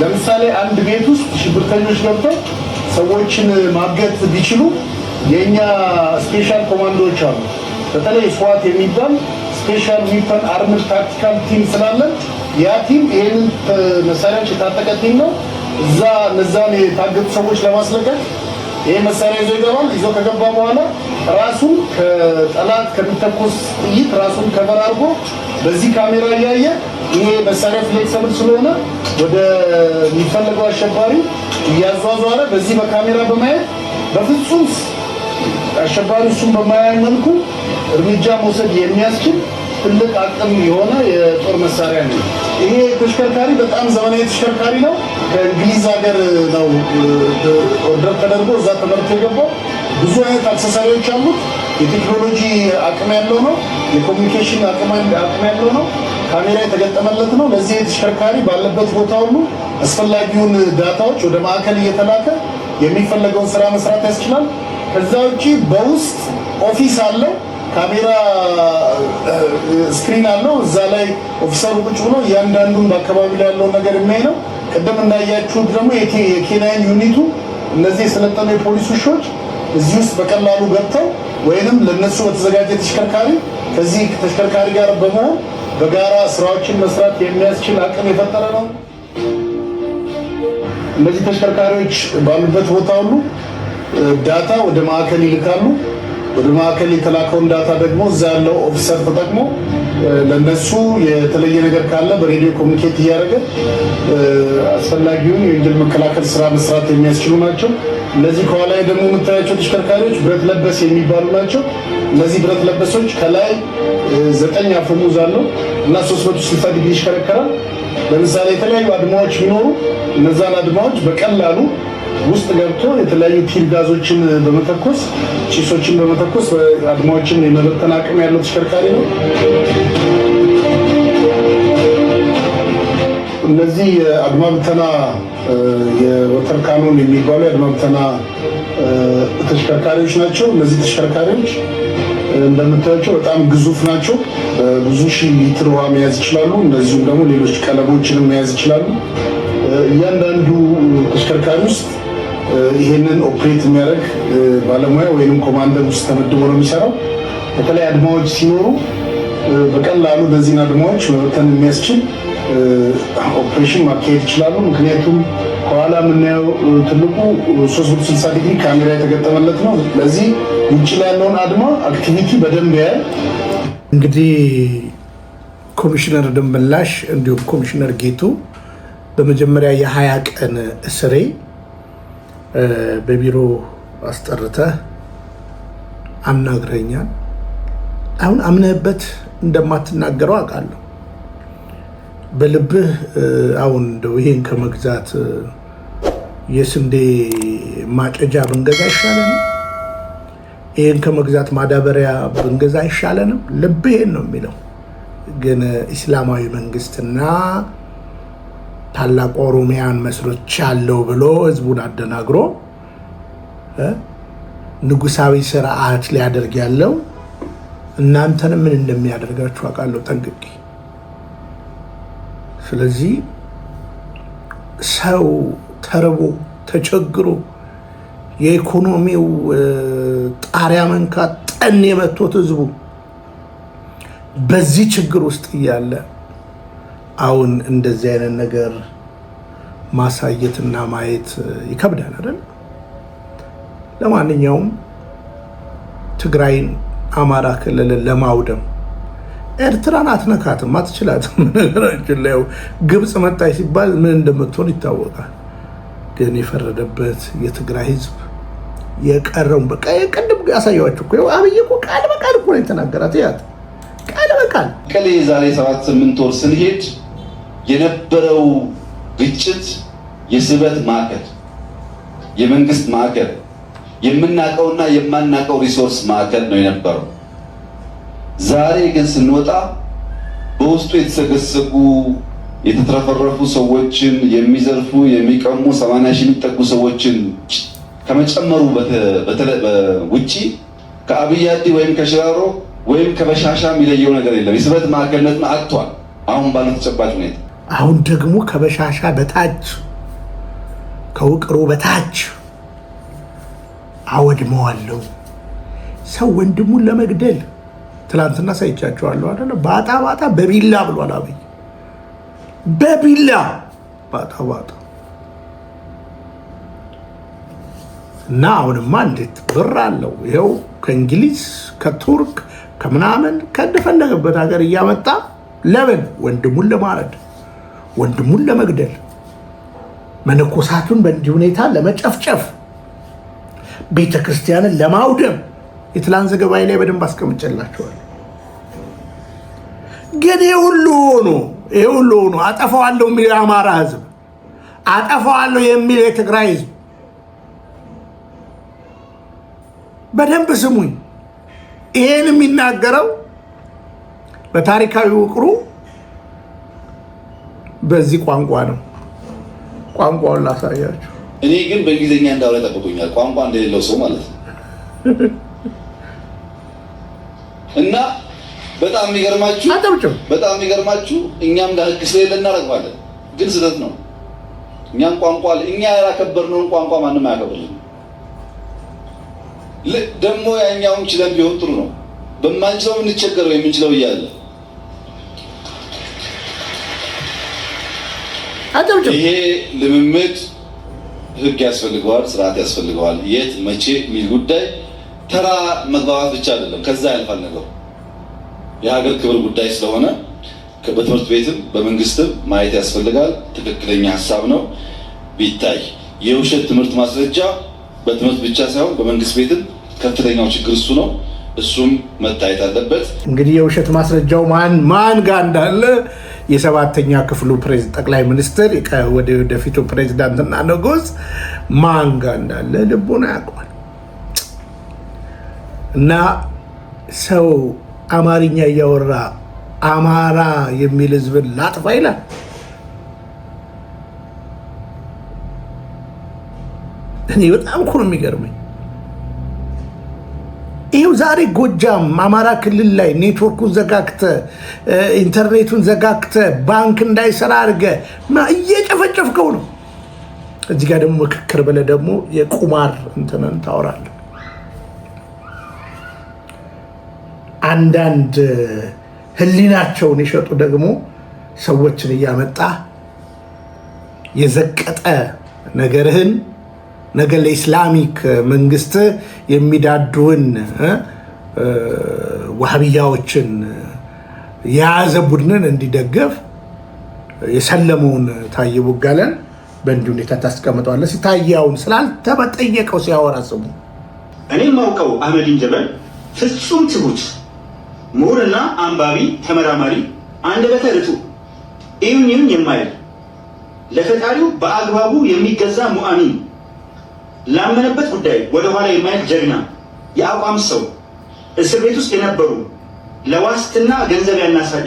ለምሳሌ አንድ ቤት ውስጥ ሽብርተኞች ገብተው ሰዎችን ማገት ቢችሉ የኛ ስፔሻል ኮማንዶዎች አሉ። በተለይ ስዋት የሚባል ስፔሻል ዊፐን አርምድ ታክቲካል ቲም ስላለን ያ ቲም ይሄንን መሳሪያዎች የታጠቀ ቲም ነው። እዛ እነዛን የታገቱ ሰዎች ለማስለቀቅ ይሄ መሳሪያ ይዞ ይገባል። ይዞ ከገባ በኋላ ራሱን ከጠላት ከሚተኮስ ጥይት ራሱን ከበር አድርጎ በዚህ ካሜራ እያየ ይሄ መሳሪያ ፍሌክሰብል ስለሆነ ወደ የሚፈለገው አሸባሪ እያዟዟረ በዚህ በካሜራ በማየት በፍጹም አሸባሪ እሱን በማያይ መልኩ እርምጃ መውሰድ የሚያስችል ትልቅ አቅም የሆነ የጦር መሳሪያ ነው። ይሄ ተሽከርካሪ በጣም ዘመናዊ ተሽከርካሪ ነው። ከእንግሊዝ ሀገር ነው ኦርደር ተደርጎ እዛ ተመርቶ የገባው። ብዙ አይነት አክሰሰሪዎች አሉት። የቴክኖሎጂ አቅም ያለው ነው። የኮሚኒኬሽን አቅም ያለው ነው። ካሜራ የተገጠመለት ነው። ለዚህ ተሽከርካሪ ባለበት ቦታ ሁሉ አስፈላጊውን ዳታዎች ወደ ማዕከል እየተላከ የሚፈለገውን ስራ መስራት ያስችላል። ከዛ ውጪ በውስጥ ኦፊስ አለው። ካሜራ ስክሪን አለው። እዛ ላይ ኦፊሰሩ ቁጭ ብሎ እያንዳንዱን በአካባቢ ላይ ያለውን ነገር የሚያይ ነው። ቅድም እንዳያችሁት ደግሞ የኬናይን ዩኒቱ እነዚህ የሰለጠኑ የፖሊስ ውሾች እዚህ ውስጥ በቀላሉ ገብተው ወይንም ለነሱ በተዘጋጀ ተሽከርካሪ ከዚህ ተሽከርካሪ ጋር በመሆን በጋራ ስራዎችን መስራት የሚያስችል አቅም የፈጠረ ነው። እነዚህ ተሽከርካሪዎች ባሉበት ቦታ ሁሉ ዳታ ወደ ማዕከል ይልካሉ። ወደ ማዕከል የተላከውን ዳታ ደግሞ እዛ ያለው ኦፊሰር ተጠቅሞ ለነሱ የተለየ ነገር ካለ በሬዲዮ ኮሚኒኬት እያደረገ አስፈላጊውን የወንጀል መከላከል ስራ መስራት የሚያስችሉ ናቸው። እነዚህ ከኋላ ደግሞ የምታያቸው ተሽከርካሪዎች ብረት ለበስ የሚባሉ ናቸው። እነዚህ ብረት ለበሶች ከላይ 9 አፈሙዝ አለው እና 360 ዲግሪ ይሽከረከራል። ለምሳሌ የተለያዩ አድማዎች ቢኖሩ እነዛን አድማዎች በቀላሉ ውስጥ ገብቶ የተለያዩ ቲር ጋዞችን በመተኮስ ጭሶችን በመተኮስ አድማዎችን የመበተን አቅም ያለው ተሽከርካሪ ነው። እነዚህ የአድማ ብተና የወተር ካኖን የሚባሉ የአድማ ብተና ተሽከርካሪዎች ናቸው። እነዚህ ተሽከርካሪዎች እንደምታዩቸው በጣም ግዙፍ ናቸው። ብዙ ሺህ ሊትር ውሃ መያዝ ይችላሉ። እንደዚሁም ደግሞ ሌሎች ቀለሞችንም መያዝ ይችላሉ። እያንዳንዱ ተሽከርካሪ ውስጥ ይሄንን ኦፕሬት የሚያደርግ ባለሙያ ወይም ኮማንደር ውስጥ ተመድቦ ነው የሚሰራው። በተለይ አድማዎች ሲኖሩ በቀላሉ እነዚህን አድማዎች መበተን የሚያስችል ኦፕሬሽን ማካሄድ ይችላሉ። ምክንያቱም ከኋላ የምናየው ትልቁ 360 ዲግሪ ካሜራ የተገጠመለት ነው። ለዚህ ውጭ ላይ ያለውን አድማ አክቲቪቲ በደንብ ያያል። እንግዲህ ኮሚሽነር ደመላሽ እንዲሁም ኮሚሽነር ጌቱ በመጀመሪያ የ20 ቀን እስሬ በቢሮ አስጠርተህ አናግረኛል። አሁን አምነህበት እንደማትናገረው አውቃለሁ። በልብህ አሁን እንደው ይሄን ከመግዛት የስንዴ ማጨጃ ብንገዛ አይሻለንም? ይሄን ከመግዛት ማዳበሪያ ብንገዛ አይሻለንም? ልብህ ይሄን ነው የሚለው። ግን እስላማዊ መንግስትና ታላቅ ኦሮሚያን መስርቻለሁ ብሎ ህዝቡን አደናግሮ ንጉሳዊ ስርዓት ሊያደርግ ያለው እናንተንም ምን እንደሚያደርጋችሁ አውቃለሁ ጠንቅቄ። ስለዚህ ሰው ተርቦ ተቸግሮ የኢኮኖሚው ጣሪያ መንካት ጠን የመቶት ህዝቡ በዚህ ችግር ውስጥ እያለ አሁን እንደዚህ አይነት ነገር ማሳየትና ማየት ይከብዳል አይደል? ለማንኛውም ትግራይን፣ አማራ ክልልን ለማውደም ኤርትራን አትነካትም፣ አትችላትም። ነገራችን ላይ ግብፅ መጣች ሲባል ምን እንደምትሆን ይታወቃል። ግን የፈረደበት የትግራይ ህዝብ የቀረውን በቃ ቅድም ያሳየኋችሁ እኮ አብይ እኮ ቃል በቃል እኮ ነው የተናገራት። ያት ቃል በቃል መቀሌ ዛሬ 7-8 ወር ስንሄድ የነበረው ግጭት የስበት ማዕከል፣ የመንግስት ማዕከል፣ የምናቀውና የማናቀው ሪሶርስ ማዕከል ነው የነበረው። ዛሬ ግን ስንወጣ በውስጡ የተሰገሰጉ የተትረፈረፉ ሰዎችን የሚዘርፉ የሚቀሙ 80 ሺህ የሚጠጉ ሰዎችን ከመጨመሩ ውጪ ከአብይ አዲ ወይም ከሽራሮ ወይም ከበሻሻ የሚለየው ነገር የለም። የስበት ማዕከልነትን አጥቷል። አሁን ባለው ተጨባጭ ሁኔታ አሁን ደግሞ ከበሻሻ በታች ከውቅሮ በታች አወድመዋለሁ። ሰው ወንድሙን ለመግደል ትላንትና ሳይቻቸዋለሁ አይደለ? ባጣ ባጣ በቢላ ብሏል አብይ። በቢላ ባጣ ባጣ እና አሁንማ እንዴት ብር አለው ይኸው ከእንግሊዝ ከቱርክ ከምናምን ከእንደፈለገበት ሀገር እያመጣ ለምን ወንድሙን ለማረድ ወንድሙን ለመግደል መነኮሳቱን በእንዲህ ሁኔታ ለመጨፍጨፍ ቤተ ክርስቲያንን ለማውደም የትላንት ዘገባዬ ላይ በደንብ አስቀምጨላቸዋል። ግን ይሄ ሁሉ ሆኖ አጠፋዋለሁ የሚል የአማራ ህዝብ፣ አጠፋዋለሁ የሚል የትግራይ ህዝብ በደንብ ስሙኝ። ይሄን የሚናገረው በታሪካዊ ውቅሩ በዚህ ቋንቋ ነው። ቋንቋውን ላሳያችሁ። እኔ ግን በእንግሊዝኛ እንዳወራ ጠብቁኛል፣ ቋንቋ እንደሌለው ሰው ማለት ነው። እና በጣም የሚገርማችሁ እኛም ጋር ህግ ስለሌለ እናደርገዋለን፣ ግን ስህተት ነው። እኛም ቋንቋ እኛ ያላከበርነውን ቋንቋ ማንም አያከብርልን። ደግሞ ያኛውን ችለን ቢሆን ጥሩ ነው። በማንችለው እንቸገረው የምንችለው እያለ ይሄ ልምምድ ህግ ያስፈልገዋል፣ ስርዓት ያስፈልገዋል። የት መቼ የሚል ጉዳይ ተራ መግባባት ብቻ አይደለም፣ ከዛ ያልፋል ነገሩ። የሀገር ክብር ጉዳይ ስለሆነ በትምህርት ቤትም በመንግስትም ማየት ያስፈልጋል። ትክክለኛ ሀሳብ ነው ቢታይ። የውሸት ትምህርት ማስረጃ በትምህርት ብቻ ሳይሆን በመንግስት ቤትም ከፍተኛው ችግር እሱ ነው። እሱም መታየት አለበት። እንግዲህ የውሸት ማስረጃው ማን ጋር እንዳለ የሰባተኛ ክፍሉ ጠቅላይ ሚኒስትር ወደፊቱ ፕሬዚዳንትና ንጉስ ማን ጋር እንዳለ ልቦና ያውቀዋል። እና ሰው አማርኛ እያወራ አማራ የሚል ህዝብን ላጥፋ ይላል። እኔ በጣም እኮ ነው የሚገርመኝ። ይሄው ዛሬ ጎጃም አማራ ክልል ላይ ኔትወርኩን ዘጋግተ ኢንተርኔቱን ዘጋግተ ባንክ እንዳይሰራ አድርገ እየጨፈጨፍከው ነው። እዚህ ጋር ደግሞ ምክክር ብለህ ደግሞ የቁማር እንትንን ታወራለህ። አንዳንድ ህሊናቸውን የሸጡ ደግሞ ሰዎችን እያመጣ የዘቀጠ ነገርህን ነገ ለኢስላሚክ መንግስት የሚዳዱን ዋህብያዎችን የያዘ ቡድንን እንዲደገፍ የሰለመውን ታዬ ቦጋለን በእንዲህ ሁኔታ ታስቀምጠዋለህ። ታዬውን ስላልተጠየቀው ሲያወራ ስሙ። እኔ የማውቀው አህመዲን ጀበል ፍጹም ትሁት ምሁርና አንባቢ ተመራማሪ፣ አንደበተ ርቱዕ ይሁን የማይል ለፈጣሪው በአግባቡ የሚገዛ ሙአሚን፣ ላመነበት ጉዳይ ወደኋላ የማይል ጀግና፣ የአቋም ሰው፣ እስር ቤት ውስጥ የነበሩ ለዋስትና ገንዘብ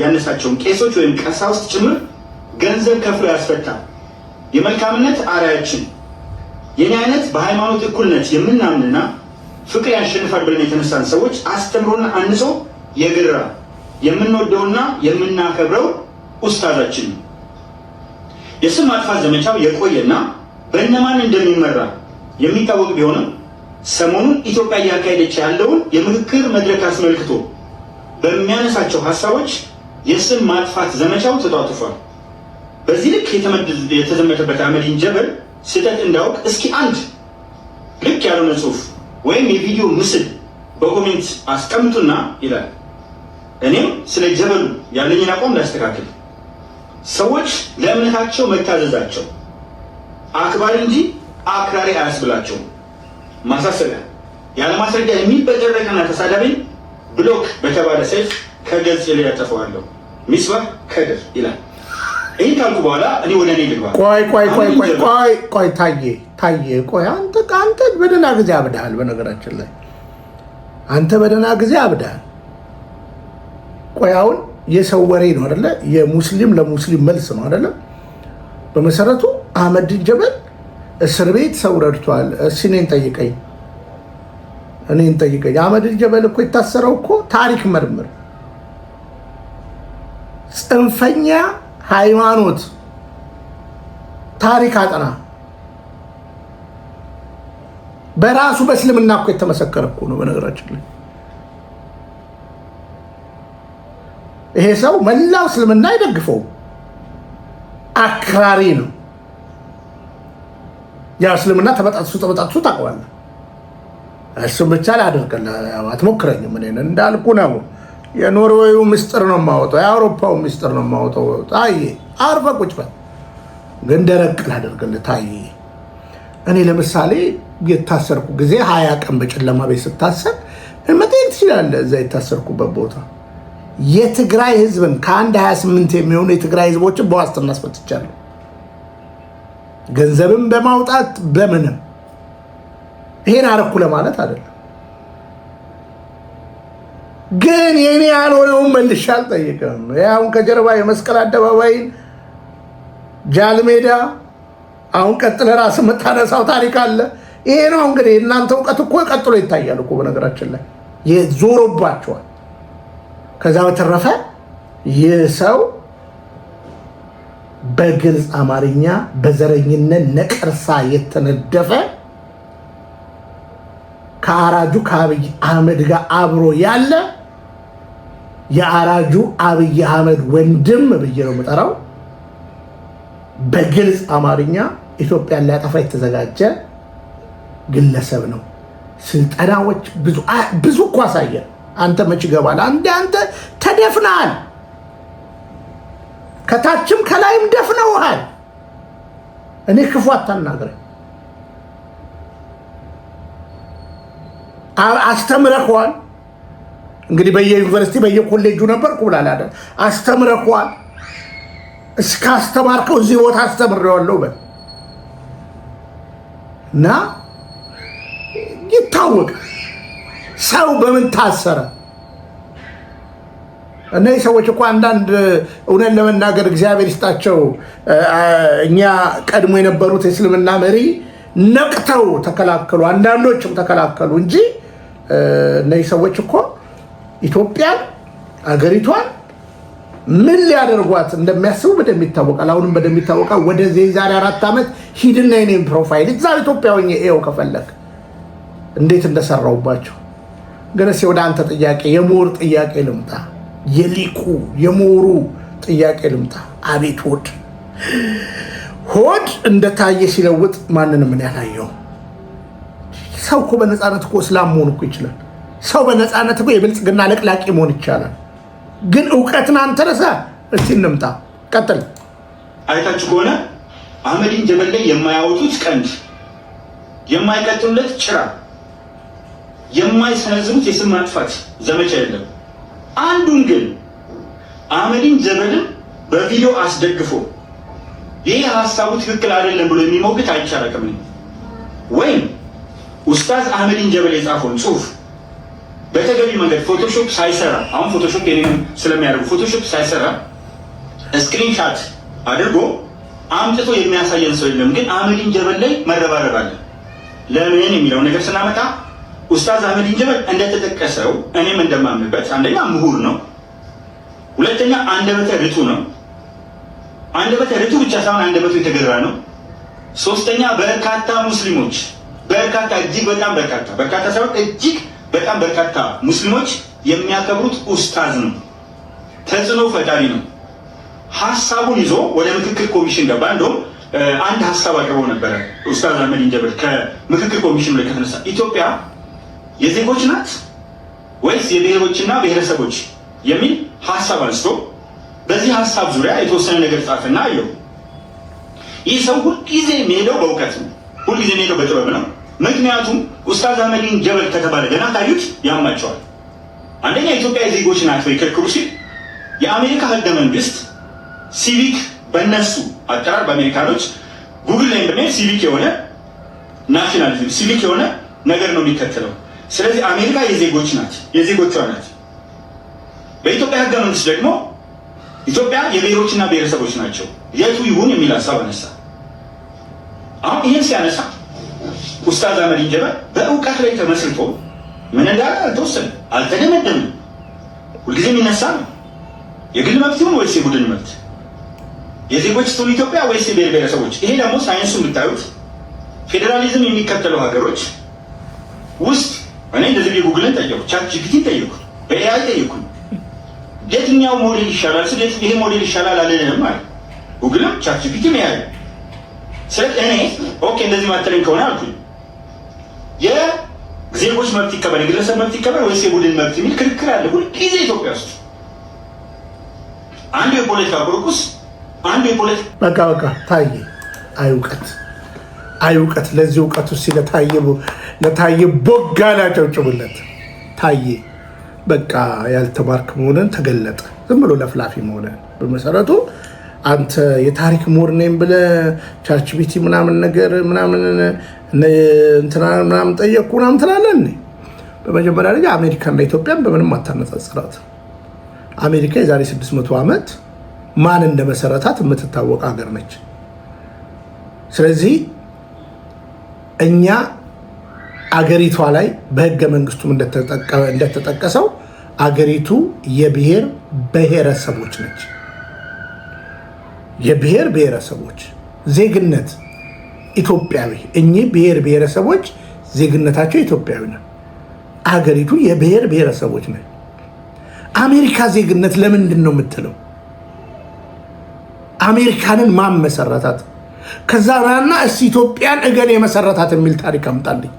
ያነሳቸውን ቄሶች ወይም ቀሳውስት ጭምር ገንዘብ ከፍሎ ያስፈታ የመልካምነት አርአያችን፣ የኔ አይነት በሃይማኖት እኩልነት የምናምንና ፍቅር ያሸንፋል ብለን የተነሳን ሰዎች አስተምሮና አንጾ የግራ የምንወደውና የምናከብረው ኡስታዛችን ነው። የስም ማጥፋት ዘመቻው የቆየና በእነማን እንደሚመራ የሚታወቅ ቢሆንም ሰሞኑን ኢትዮጵያ እያካሄደች ያለውን የምክክር መድረክ አስመልክቶ በሚያነሳቸው ሀሳቦች የስም ማጥፋት ዘመቻው ተጧጡፏል። በዚህ ልክ የተዘመተበት አህመዲን ጀበል ስህተት እንዳውቅ እስኪ አንድ ልክ ያልሆነ ጽሁፍ ወይም የቪዲዮ ምስል በኮሜንት አስቀምጡና ይላል። እኔም ስለ ጀበሉ ያለኝን አቋም ላስተካክል። ሰዎች ለእምነታቸው መታዘዛቸው አክባሪ እንጂ አክራሪ አያስብላቸውም። ማሳሰቢያ፣ ያለ ማስረጃ የሚበደረቅና ተሳዳቢ ብሎክ በተባለ ሰይፍ ከገጽ ላይ ያጠፋዋለሁ። ሚስባህ ከድር ይላል። ይህን ካልኩ በኋላ እኔ ወደ እኔ ልግባ። ቆይ ታዬ ቆይ፣ አንተ በደህና ጊዜ አብዳሃል። በነገራችን ላይ አንተ በደህና ጊዜ አብዳሃል። ቆይ አሁን የሰው ወሬ ነው አይደለ? የሙስሊም ለሙስሊም መልስ ነው አይደለ? በመሰረቱ አህመዲን ጀበል እስር ቤት ሰው ረድቷል። እኔን ጠይቀኝ። አህመዲን ጀበል እኮ የታሰረው እኮ ታሪክ መርምር፣ ጽንፈኛ ሃይማኖት ታሪክ አጠና። በራሱ በእስልምና እኮ የተመሰከረ እኮ ነው። በነገራችን ላይ ይሄ ሰው መላው እስልምና አይደግፈው፣ አክራሪ ነው። ያ እስልምና ተበጣጥሱ ታውቀዋለህ። እሱም ብቻ ላደርግልህ አትሞክረኝም። እኔ እንዳልኩ ነው። የኖርዌዩ ምስጢር ነው የማወጣው፣ የአውሮፓው ምስጢር ነው የማወጣው። ታዬ አርፈህ ቁጭ በል። ግን ደረቅ ላደርግልህ ታዬ። እኔ ለምሳሌ የታሰርኩ ጊዜ 20 ቀን በጨለማ ቤት ስታሰር መጠየቅ ትችላለህ። እዛ የታሰርኩበት ቦታ የትግራይ ህዝብን ከ128 የሚሆኑ የትግራይ ህዝቦችን በዋስትና አስፈትቻለሁ። ገንዘብም በማውጣት በምንም። ይሄን አረኩ ለማለት አይደለም፣ ግን የኔ ያልሆነውን መልሼ አልጠይቅም። አሁን ከጀርባ የመስቀል አደባባይን ጃልሜዳ፣ አሁን ቀጥለህ ራስህ የምታነሳው ታሪክ አለ። ይሄ ነው እንግዲህ እናንተ እውቀት እኮ ቀጥሎ ይታያል እኮ በነገራችን ላይ ዞሮባቸዋል። ከዛ በተረፈ ይህ ሰው በግልጽ አማርኛ በዘረኝነት ነቀርሳ የተነደፈ ከአራጁ ከአብይ አህመድ ጋር አብሮ ያለ የአራጁ አብይ አህመድ ወንድም ብዬ ነው የምጠራው። በግልጽ አማርኛ ኢትዮጵያን ሊያጠፋ የተዘጋጀ ግለሰብ ነው። ስልጠናዎች ብዙ እኮ አሳየን። አንተ መች ይገባል? አንተ ተደፍናል፣ ከታችም ከላይም ደፍነውሃል። እኔ ክፉ አታናግረኝ። አስተምረኸዋል። እንግዲህ በየዩኒቨርሲቲ በየኮሌጁ ነበርኩ ብላል አይደል? አስተምረኸዋል። እስከ አስተማርከው እዚህ ቦታ አስተምሬዋለሁ በል እና ይታወቃል። ሰው በምን ታሰረ? እነዚህ ሰዎች እኮ አንዳንድ እውነት ለመናገር እግዚአብሔር ይስጣቸው፣ እኛ ቀድሞ የነበሩት የእስልምና መሪ ነቅተው ተከላከሉ፣ አንዳንዶችም ተከላከሉ እንጂ እነዚህ ሰዎች እኮ ኢትዮጵያን አገሪቷን ምን ሊያደርጓት እንደሚያስቡ በደንብ ይታወቃል። አሁንም በደንብ ይታወቃል። ወደዚህ ዛሬ 4 ዓመት ሂድና የኔን ፕሮፋይል እዛው ኢትዮጵያ ሆኜ ይኸው ከፈለግ እንዴት እንደሰራውባቸው። ግን እስኪ ወደ አንተ ጥያቄ የምሁር ጥያቄ ልምጣ፣ የሊቁ የምሁሩ ጥያቄ ልምጣ። አቤት ሆድ እንደታየ ሲለውጥ ማንንም ምን ያላየው ሰው እኮ በነፃነት እኮ እስላም መሆን እኮ ይችላል። ሰው በነፃነት እኮ የብልጽግና ለቅላቂ መሆን ይቻላል። ግን እውቀትን አንተረሳ። እስቲ እንምጣ፣ ቀጥል። አይታችሁ ከሆነ አህመዲን ጀበል ላይ የማያወጡት ቀንድ፣ የማይቀጥሉለት ጭራ፣ የማይሰነዝሩት የስም ማጥፋት ዘመቻ የለም። አንዱን ግን አህመዲን ጀበልን በቪዲዮ አስደግፎ ይህ ሀሳቡ ትክክል አይደለም ብሎ የሚሞግት አይቻልም። ወይም ኡስታዝ አህመዲን ጀበል የጻፈውን ጽሁፍ በተገቢ መንገድ ፎቶሾፕ ሳይሰራ፣ አሁን ፎቶሾፕ የኔንም ስለሚያደርጉ ፎቶሾፕ ሳይሰራ ስክሪንሻት አድርጎ አምጥቶ የሚያሳየን ሰው የለም። ግን አህመዲን ጀበል ላይ መረባረብ አለ። ለምን የሚለውን ነገር ስናመጣ ኡስታዝ አህመዲን ጀበል እንደተጠቀሰው እኔም እንደማምንበት አንደኛ ምሁር ነው፣ ሁለተኛ አንደበተ ርቱዕ ነው። አንደበተ ርቱዕ ብቻ ሳይሆን አንደበቱ የተገራ ነው። ሶስተኛ በርካታ ሙስሊሞች እጅግ በጣም በርካታ ሳይሆን እጅግ በጣም በርካታ ሙስሊሞች የሚያከብሩት ኡስታዝ ነው። ተጽዕኖ ፈጣሪ ነው። ሀሳቡን ይዞ ወደ ምክክር ኮሚሽን ገባ። እንደውም አንድ ሀሳብ አቅርበው ነበረ ኡስታዝ አህመዲን ጀበል ከምክክር ኮሚሽኑ ላይ ከተነሳ ኢትዮጵያ የዜጎች ናት ወይስ የብሔሮችና ብሔረሰቦች የሚል ሀሳብ አንስቶ በዚህ ሀሳብ ዙሪያ የተወሰነ ነገር ጻፈና አየው። ይህ ሰው ሁልጊዜ የሚሄደው በእውቀት ነው፣ ሁልጊዜ የሚሄደው በጥበብ ነው። ምክንያቱም ኡስታዝ አህመዲን ጀበል ከተባለ ገና ታዩት ያማቸዋል። አንደኛ ኢትዮጵያ የዜጎች ናት ወይ ክርክሩ ሲል የአሜሪካ ህገ መንግስት ሲቪክ በእነሱ አጠራር በአሜሪካኖች ጉግል ላይ ብንሄድ ሲቪክ የሆነ ናሽናሊዝም ሲቪክ የሆነ ነገር ነው የሚከተለው። ስለዚህ አሜሪካ የዜጎች ናት፣ የዜጎቿ ናት። በኢትዮጵያ ህገ መንግስት ደግሞ ኢትዮጵያ የብሔሮችና ብሔረሰቦች ናቸው፣ የቱ ይሁን የሚል ሀሳብ አነሳ። አሁን ይህን ሲያነሳ ኡስታዝ አህመዲን ጀበል በእውቀት ላይ ተመስርቶ ምን እንዳለ አልተወሰንም፣ አልተደመደምም። ሁልጊዜ የሚነሳ ነው። የግል መብት ይሁን ወይስ የቡድን መብት? የዜጎች ትሁን ኢትዮጵያ ወይስ የብሔር ብሔረሰቦች? ይሄ ደግሞ ሳይንሱ የምታዩት ፌዴራሊዝም የሚከተሉ ሀገሮች ውስጥ እኔ እንደዚህ የጉግልን ጠየቁ፣ ቻት ጂፒቲን ጠየቁ፣ በኤአይ ጠየቁ፣ የትኛው ሞዴል ይሻላል? ስለዚህ ይሄ ሞዴል ይሻላል አለንም አለ ጉግልም ቻት ጂፒቲም ኤአይ። ስለዚህ እኔ ኦኬ እንደዚህ ማተለኝ ከሆነ አልኩኝ የዜጎች መብት ይከበር፣ የግለሰብ መብት ይከበር ወይስ የቡድን መብት የሚል ክርክር አለ ሁልጊዜ ኢትዮጵያ ውስጥ። አንዱ የፖለቲካ ቁርቁስ፣ አንዱ የፖለቲካ በቃ ታየ አይውቀት ለዚህ እውቀቱ ሲለ ለታየ ቦጋ ላጨብጭቡለት። ታየ በቃ ያልተማርክ መሆንን ተገለጠ። ዝም ብሎ ለፍላፊ መሆንን በመሰረቱ አንተ የታሪክ ምሁር ነኝ ብለህ ቻት ጂፒቲ ምናምን ነገር ምናምን እንትና ምናምን ጠየቅኩ ምናምን ትላለህ። በመጀመሪያ ደረጃ አሜሪካና ኢትዮጵያን በምንም አታነጻጽራት። አሜሪካ የዛሬ 600 ዓመት ማን እንደመሰረታት የምትታወቅ ሀገር ነች። ስለዚህ እኛ አገሪቷ ላይ በህገ መንግስቱም እንደተጠቀሰው አገሪቱ የብሔር ብሔረሰቦች ነች። የብሔር ብሔረሰቦች ዜግነት ኢትዮጵያዊ፣ እኚህ ብሔር ብሔረሰቦች ዜግነታቸው ኢትዮጵያዊ ነው። አገሪቱ የብሔር ብሔረሰቦች ነች። አሜሪካ ዜግነት ለምንድን ነው የምትለው? አሜሪካንን ማን መሰረታት? ከዛ ናና እስቲ ኢትዮጵያን እገሌ የመሰረታት የሚል ታሪክ አምጣልኝ።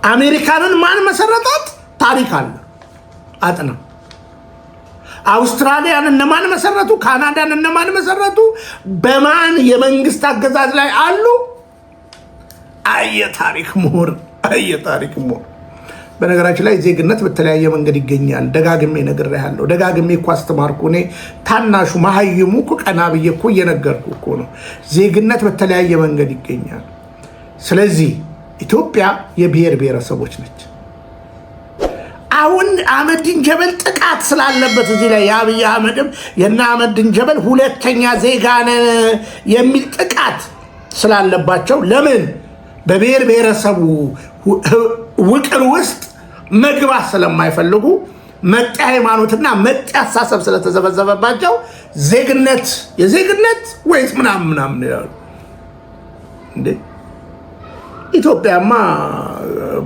አሜሪካንን ማን መሰረታት? ታሪክ አለ አጥና። አውስትራሊያን እነማን መሰረቱ? ካናዳን እነማን መሰረቱ? በማን የመንግስት አገዛዝ ላይ አሉ? አየታሪክ ምሁር። በነገራችን ላይ ዜግነት በተለያየ መንገድ ይገኛል። ደጋግሜ ነግሬሃለሁ። ደጋግሜ እኮ አስተማርኩ። እኔ ታናሹ መሀይሙ እኮ ቀና ብዬ እኮ እየነገርኩ እኮ ነው። ዜግነት በተለያየ መንገድ ይገኛል። ስለዚህ ኢትዮጵያ የብሔር ብሔረሰቦች ነች። አሁን አህመዲን ጀበል ጥቃት ስላለበት እዚህ ላይ የአብይ አህመድም የእነ አህመዲን ጀበል ሁለተኛ ዜጋ ነን የሚል ጥቃት ስላለባቸው ለምን በብሔር ብሔረሰቡ ውቅር ውስጥ መግባት ስለማይፈልጉ መጤ ሃይማኖትና መጤ አሳሰብ ስለተዘበዘበባቸው የዜግነት ወይስ ምናምን ይላሉ። እንዴ ኢትዮጵያማ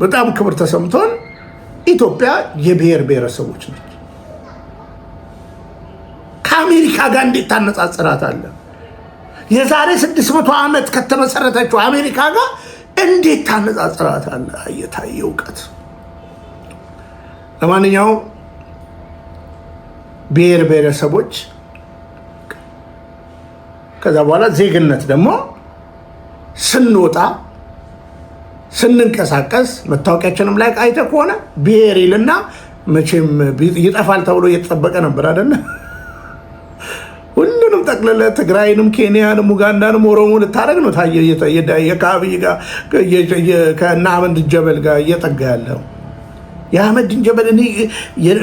በጣም ክብር ተሰምቶን ኢትዮጵያ የብሔር ብሔረሰቦች ነች። ከአሜሪካ ጋር እንዴት ታነጻጽራታለህ? የዛሬ 600 ዓመት ከተመሰረተችው አሜሪካ ጋር እንዴት ታነጻጽራታለህ? አየታየ እውቀት። ለማንኛውም ብሔር ብሔረሰቦች ከዛ በኋላ ዜግነት ደግሞ ስንወጣ ስንንቀሳቀስ መታወቂያችንም ላይ አይተህ ከሆነ ብሔር ይልና መቼም ይጠፋል ተብሎ እየተጠበቀ ነበር አይደለ? ሁሉንም ጠቅልለ ትግራይንም ኬንያንም ኡጋንዳንም ኦሮሞ ልታረግ ነው ታየ የካቢይ ጋር ከእነ አህመዲን ጀበል ጋር እየጠጋ ያለው የአህመዲን ጀበል እኔ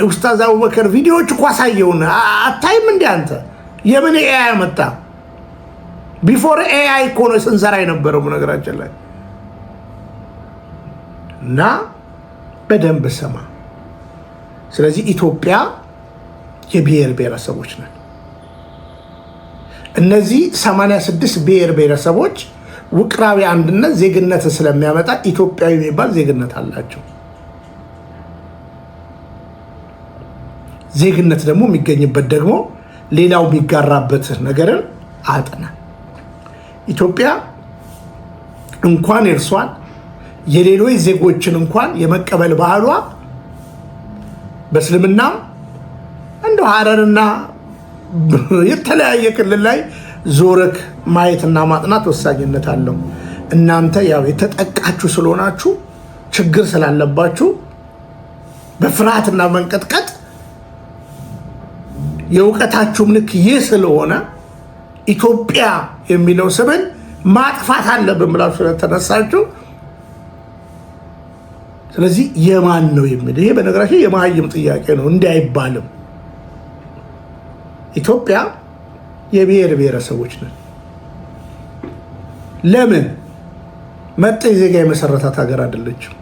ኡስታዝ አቡበከር ቪዲዮዎች እኮ አሳየውን አታይም እንዴ አንተ? የምን ኤአይ መጣ? ቢፎር ኤአይ እኮ ነው ስንሰራ የነበረው ነገራችን ላይ እና በደንብ ሰማ። ስለዚህ ኢትዮጵያ የብሔር ብሔረሰቦች ናት። እነዚህ 86 ብሔር ብሔረሰቦች ውቅራዊ አንድነት ዜግነት ስለሚያመጣ ኢትዮጵያዊ የሚባል ዜግነት አላቸው። ዜግነት ደግሞ የሚገኝበት ደግሞ ሌላው የሚጋራበት ነገርን አጥና። ኢትዮጵያ እንኳን እርሷን የሌሎች ዜጎችን እንኳን የመቀበል ባህሏ በእስልምናም እንደ ሐረርና የተለያየ ክልል ላይ ዞረክ ማየትና ማጥናት ወሳኝነት አለው። እናንተ ያው የተጠቃችሁ ስለሆናችሁ ችግር ስላለባችሁ በፍርሃትና መንቀጥቀጥ የእውቀታችሁም ልክ ይህ ስለሆነ ኢትዮጵያ የሚለው ስምን ማጥፋት አለብን ብላችሁ ስለተነሳችሁ ስለዚህ የማን ነው የሚል ይሄ በነገራችን የማይም ጥያቄ ነው። እንዲህ አይባልም። ኢትዮጵያ የብሔር ብሔረሰቦች ነን። ለምን መጤ ዜጋ የመሰረታት ሀገር አይደለችም።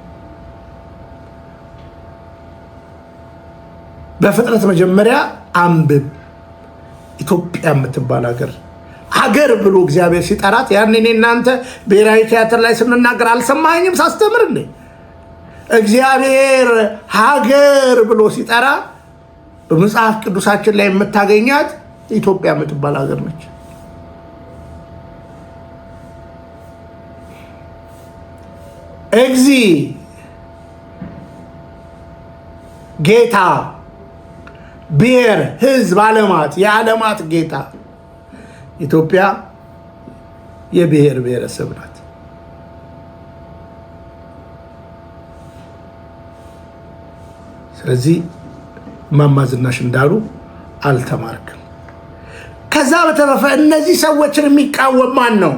በፍጥረት መጀመሪያ አንብብ ኢትዮጵያ የምትባል ሀገር ብሎ እግዚአብሔር ሲጠራት ያኔ እናንተ ብሔራዊ ቲያትር ላይ ስንናገር አልሰማኝም ሳስተምር እንዴ? እግዚአብሔር ሀገር ብሎ ሲጠራ በመጽሐፍ ቅዱሳችን ላይ የምታገኛት ኢትዮጵያ የምትባል ሀገር ነች። እግዚ ጌታ ብሔር ህዝብ ዓለማት የዓለማት ጌታ ኢትዮጵያ የብሔር ብሔረሰብ ናት። ስለዚህ እማማ ዝናሽ እንዳሉ አልተማርክም። ከዛ በተረፈ እነዚህ ሰዎችን የሚቃወም ማን ነው?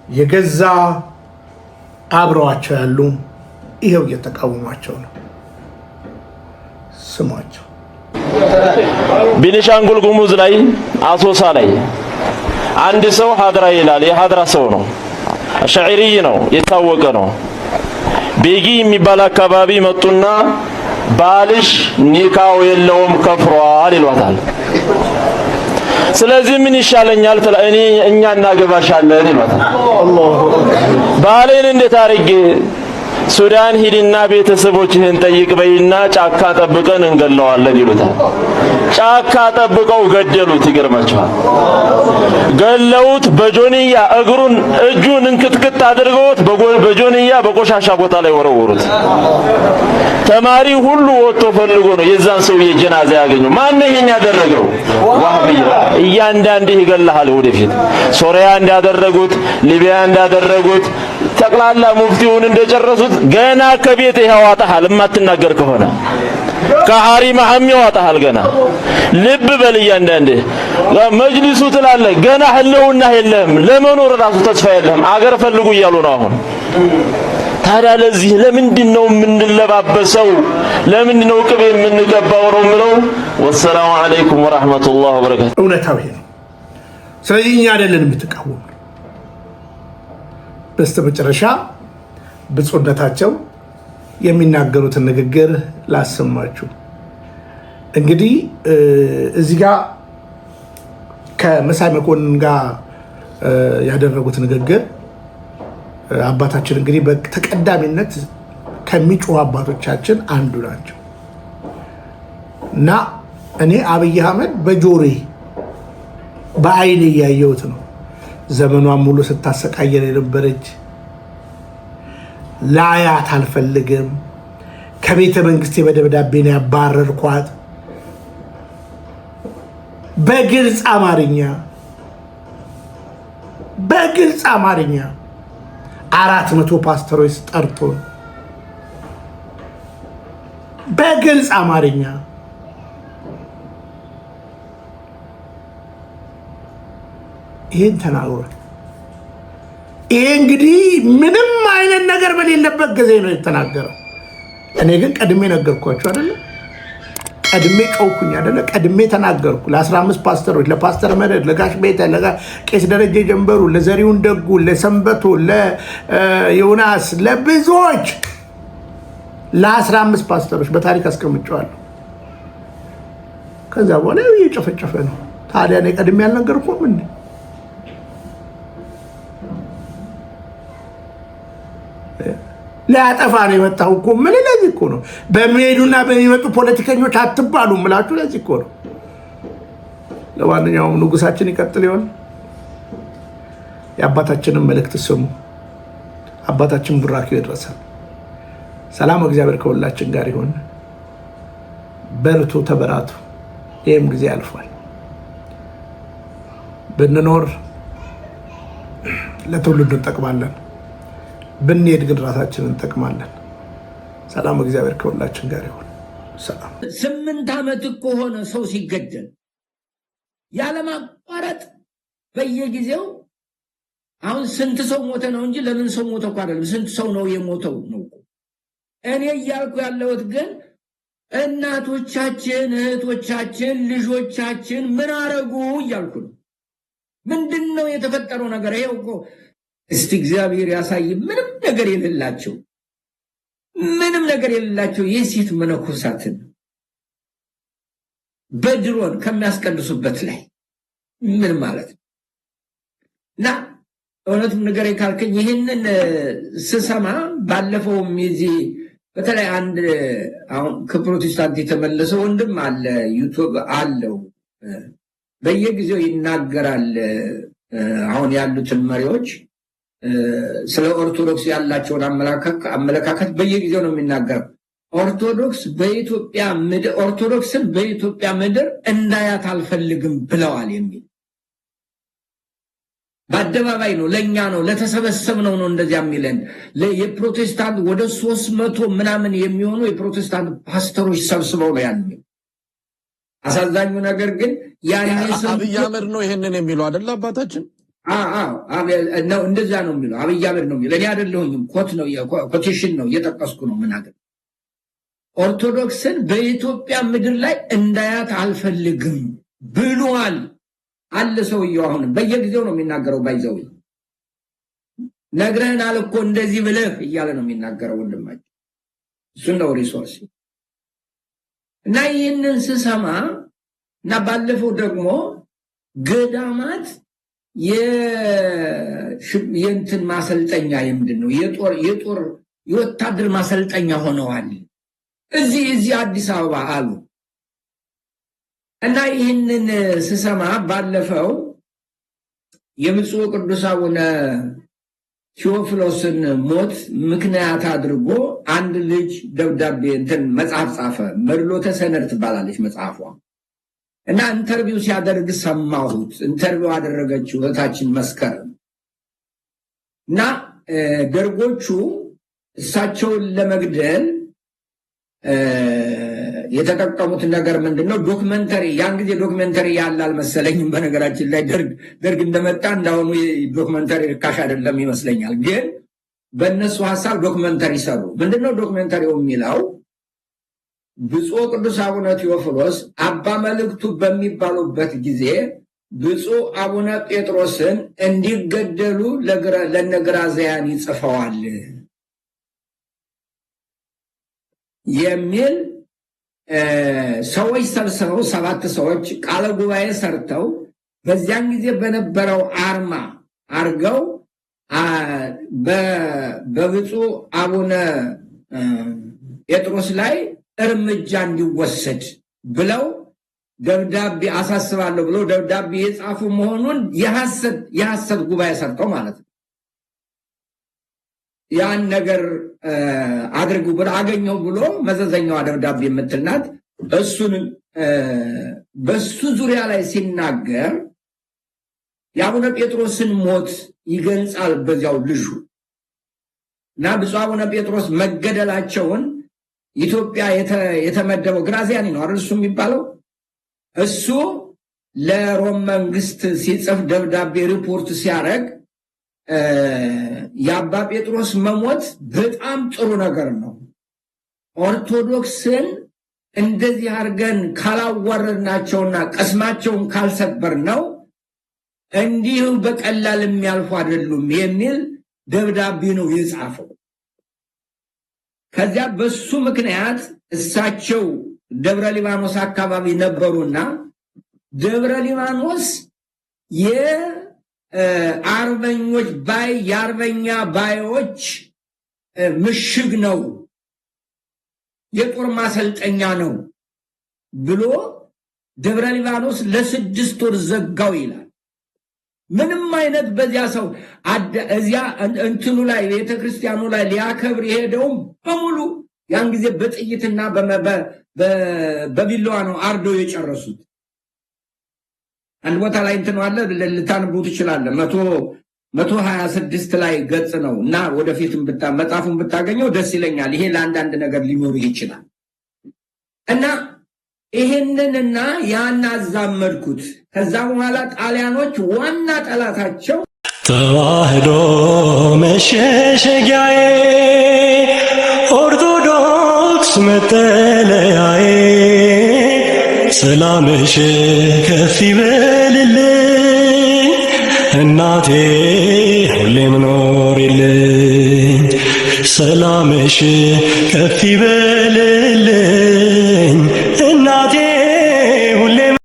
የገዛ አብረዋቸው ያሉ ይሄው እየተቃወሟቸው ነው። ስሟቸው። ቤኒሻንጉል ጉሙዝ ላይ አሶሳ ላይ አንድ ሰው ሀድራ ይላል። የሀድራ ሰው ነው፣ ሻዒሪ ነው፣ የታወቀ ነው። ቤጊ የሚባል አካባቢ መጡና ባልሽ ኒካው የለውም ከፍሯል ይሏታል። ስለዚህ ምን ይሻለኛል? እኛ እናገባሻለን ይሏታል። ባሌን እንዴት አድርጌ ሱዳን ሂድና ቤተሰቦችህን ጠይቅ በይና ጫካ ጠብቀን እንገለዋለን ይሉታል። ጫካ ጠብቀው ገደሉት። ይገርማችኋል። ገለውት በጆንያ እጁን እንክትክት አድርገውት በጆንያ በቆሻሻ ቦታ ላይ ወረወሩት። ተማሪ ሁሉ ወጥቶ ፈልጎ ነው የዛን ሰውዬ ጀናዛ ያገኘው። ማን ነው ይሄን ያደረገው? ዋህብያ። እያንዳንድህ ይገልሃል ወደፊት። ሶሪያ እንዳደረጉት፣ ሊቢያ እንዳደረጉት ጠቅላላ ሙፍቲውን እንደጨረሱት ገና ከቤት ያዋጣሃል የማትናገር ከሆነ ከሐሪማህም ያዋጣሃል። ገና ልብ በል እያንዳንድህ መጅሊሱ ትላለህ ገና ህልውና የለህም፣ ለመኖር ራሱ ተስፋ የለህም። አገር ፈልጉ እያሉ ነው አሁን። ታዲያ ለዚህ ለምንድን ነው የምንለባበሰው? ለምንድን ነው ቅቤ የምንቀባው ነው የምለው። ወሰላሙ አለይኩም ወራህመቱላሂ ወበረካቱ። እውነታው ይሄ ነው። ስለዚህ እኛ አይደለን የምትቃወሙ። በስተመጨረሻ ብፁዕነታቸው የሚናገሩትን ንግግር ላሰማችሁ። እንግዲህ እዚህ ጋር ከመሳይ መኮንን ጋር ያደረጉት ንግግር አባታችን እንግዲህ በተቀዳሚነት ከሚጮሁ አባቶቻችን አንዱ ናቸው እና እኔ አብይ አህመድ በጆሬ በአይኔ እያየሁት ነው። ዘመኗን ሙሉ ስታሰቃየን የነበረች ላያት አልፈልግም፣ ከቤተ መንግስት በደብዳቤ ነው ያባረርኳት። በግልጽ አማርኛ 400 ፓስተሮች ጠርቶ በግልጽ አማርኛ ይሄን ተናግሯል። ይሄ እንግዲህ ምንም አይነት ነገር በሌለበት ጊዜ ነው የተናገረው። እኔ ግን ቀድሜ ነገርኳችሁ አይደለ? ቀድሜ ጮኩኝ አይደለ? ቀድሜ ተናገርኩ። ለ15 ፓስተሮች፣ ለፓስተር መደድ፣ ለጋሽ ቤተ፣ ለቄስ ደረጀ ጀንበሩ፣ ለዘሪውን ደጉ፣ ለሰንበቶ፣ ለዮናስ፣ ለብዙዎች ለ15 ፓስተሮች በታሪክ አስቀምጨዋለሁ። ከዛ በኋላ እየጨፈጨፈ ነው። ታዲያ እኔ ቀድሜ ያልነገርኩም እንዴ? ሊያጠፋ ነው የመጣው እኮ። ምን ለዚህ እኮ ነው በሚሄዱና በሚመጡ ፖለቲከኞች አትባሉ ምላችሁ። ለዚህ እኮ ነው። ለማንኛውም ንጉሳችን ይቀጥል ይሆን? የአባታችንን መልእክት ስሙ። አባታችን ቡራኪው ይድረሳል። ሰላም እግዚአብሔር ከሁላችን ጋር ይሆን። በርቱ፣ ተበራቱ። ይህም ጊዜ ያልፋል። ብንኖር ለትውልዱ እንጠቅማለን፣ ብንሄድ ግን ራሳችንን እንጠቅማለን። ሰላም እግዚአብሔር ከሁላችን ጋር ይሆን። ሰላም። 8 ዓመት እኮ ሆነ ሰው ሲገደል ያለማቋረጥ በየጊዜው። አሁን ስንት ሰው ሞተ ነው እንጂ ለምን ሰው ሞተ እኮ አይደለም፣ ስንት ሰው ነው የሞተው ነው። እኔ እያልኩ ያለሁት ግን እናቶቻችን፣ እህቶቻችን፣ ልጆቻችን ምን አረጉ እያልኩ ነው። ምንድን ነው የተፈጠረው ነገር? ይሄው እኮ እስቲ እግዚአብሔር ያሳይ። ምንም ነገር የሌላቸው የሴት መነኮሳትን በድሮን ከሚያስቀድሱበት ላይ ምን ማለት ነው? እና እውነቱም ነገር ካልከኝ ይህንን ስሰማ ባለፈውም የዚህ በተለይ አንድ አሁን ከፕሮቴስታንት የተመለሰ ወንድም አለ፣ ዩቱብ አለው፣ በየጊዜው ይናገራል። አሁን ያሉትን መሪዎች ስለ ኦርቶዶክስ ያላቸውን አመለካከት በየጊዜው ነው የሚናገረው። ኦርቶዶክስን በኢትዮጵያ ምድር እንዳያት አልፈልግም ብለዋል የሚል በአደባባይ ነው። ለኛ ነው ለተሰበሰብነው ነው እንደዚያ የሚለን። የፕሮቴስታንት ወደ 300 ምናምን የሚሆኑ የፕሮቴስታንት ፓስተሮች ሰብስበው ነው ያን። አሳዛኙ ነገር ግን አብይ አህመድ ነው ይሄንን የሚለው አይደል አባታችን? ነው እንደዛ ነው የሚለው። አብይ አህመድ ነው የሚለው። እኔ አይደለሁኝም። ኮቴሽን ነው እየጠቀስኩ ነው። ምን አገር ኦርቶዶክስን በኢትዮጵያ ምድር ላይ እንዳያት አልፈልግም ብሏል አለ ሰውየው። አሁንም በየጊዜው ነው የሚናገረው። ባይዘው ነግረህናል እኮ እንደዚህ ብለህ እያለ ነው የሚናገረው ወንድማችን። እሱን ነው ሪሶርስ እና ይህንን ስሰማ እና ባለፈው ደግሞ ገዳማት የእንትን ማሰልጠኛ የምንድን ነው የጦር የወታደር ማሰልጠኛ ሆነዋል እዚህ አዲስ አበባ አሉ። እና ይህንን ስሰማ ባለፈው የብፁዕ ቅዱስ አቡነ ቴዎፍሎስን ሞት ምክንያት አድርጎ አንድ ልጅ ደብዳቤ መጽሐፍ ጻፈ። መድሎተ ሰነድ ትባላለች መጽሐፏ። እና ኢንተርቪው ሲያደርግ ሰማሁት። ኢንተርቪው አደረገችው እህታችን መስከረም። እና ደርጎቹ እሳቸውን ለመግደል የተጠቀሙት ነገር ምንድነው? ዶክመንተሪ። ያን ጊዜ ዶክመንተሪ ያለ አልመሰለኝም። በነገራችን ላይ ደርግ እንደመጣ እንዳሁኑ ዶክመንተሪ ርካሽ አይደለም ይመስለኛል። ግን በእነሱ ሐሳብ ዶክመንተሪ ሰሩ። ምንድነው ዶክመንተሪው የሚለው? ብፁዕ ቅዱስ አቡነ ቴዎፍሎስ አባ መልእክቱ በሚባሉበት ጊዜ ብፁዕ አቡነ ጴጥሮስን እንዲገደሉ ለነግራዚያን ይጽፈዋል የሚል ሰዎች ሰብስበው 7 ሰዎች ቃለ ጉባኤ ሰርተው በዚያን ጊዜ በነበረው አርማ አርገው በብፁዕ አቡነ ጴጥሮስ ላይ እርምጃ እንዲወሰድ ብለው ደብዳቤ አሳስባለሁ ብለው ደብዳቤ የጻፉ መሆኑን የሐሰት ጉባኤ ሰርተው ማለት ነው። ያን ነገር አድርጉ ብሎ አገኘው ብሎ መዘዘኛዋ ደብዳቤ የምትልናት እሱን በሱ ዙሪያ ላይ ሲናገር የአቡነ ጴጥሮስን ሞት ይገልጻል። በዚያው ልጁ እና ብፁዕ አቡነ ጴጥሮስ መገደላቸውን ኢትዮጵያ የተመደበው ግራዚያኒ ነው አይደል? እሱ የሚባለው እሱ ለሮም መንግስት ሲጽፍ ደብዳቤ ሪፖርት ሲያደርግ የአባ ጴጥሮስ መሞት በጣም ጥሩ ነገር ነው፣ ኦርቶዶክስን እንደዚህ አድርገን ካላዋረድናቸውና ቀስማቸውን ካልሰበር ነው እንዲሁ በቀላል የሚያልፉ አይደሉም የሚል ደብዳቤ ነው የጻፈው። ከዚያ በሱ ምክንያት እሳቸው ደብረ ሊባኖስ አካባቢ ነበሩና ደብረ ሊባኖስ የአርበኞች የአርበኛ ባዮች ምሽግ ነው፣ የጦር ማሰልጠኛ ነው ብሎ ደብረ ሊባኖስ ለ6 ወር ዘጋው ይላል። ምንም አይነት በዚያ ሰው እዚያ እንትኑ ላይ ቤተክርስቲያኑ ላይ ሊያከብር የሄደውም በሙሉ ያን ጊዜ በጥይትና በቢላዋ ነው አርደው የጨረሱት። አንድ ቦታ ላይ እንትኑ አለ ልታንቡ ትችላለህ። 126 ላይ ገጽ ነው እና ወደፊትም መጽሐፉን ብታገኘው ደስ ይለኛል። ይሄ ለአንዳንድ ነገር ሊኖር ይችላል እና ይሄንንና ያን አዛመድኩት። ከዛ በኋላ ጣሊያኖች ዋና ጠላታቸው ተዋህዶ መሸሸጊያዬ ኦርቶዶክስ መጠለያዬ ሰላምሽ ከፍ ይበልልኝ እናቴ ሁሌም ኖሪልኝ ሰላምሽ ከፍ ይበልልኝ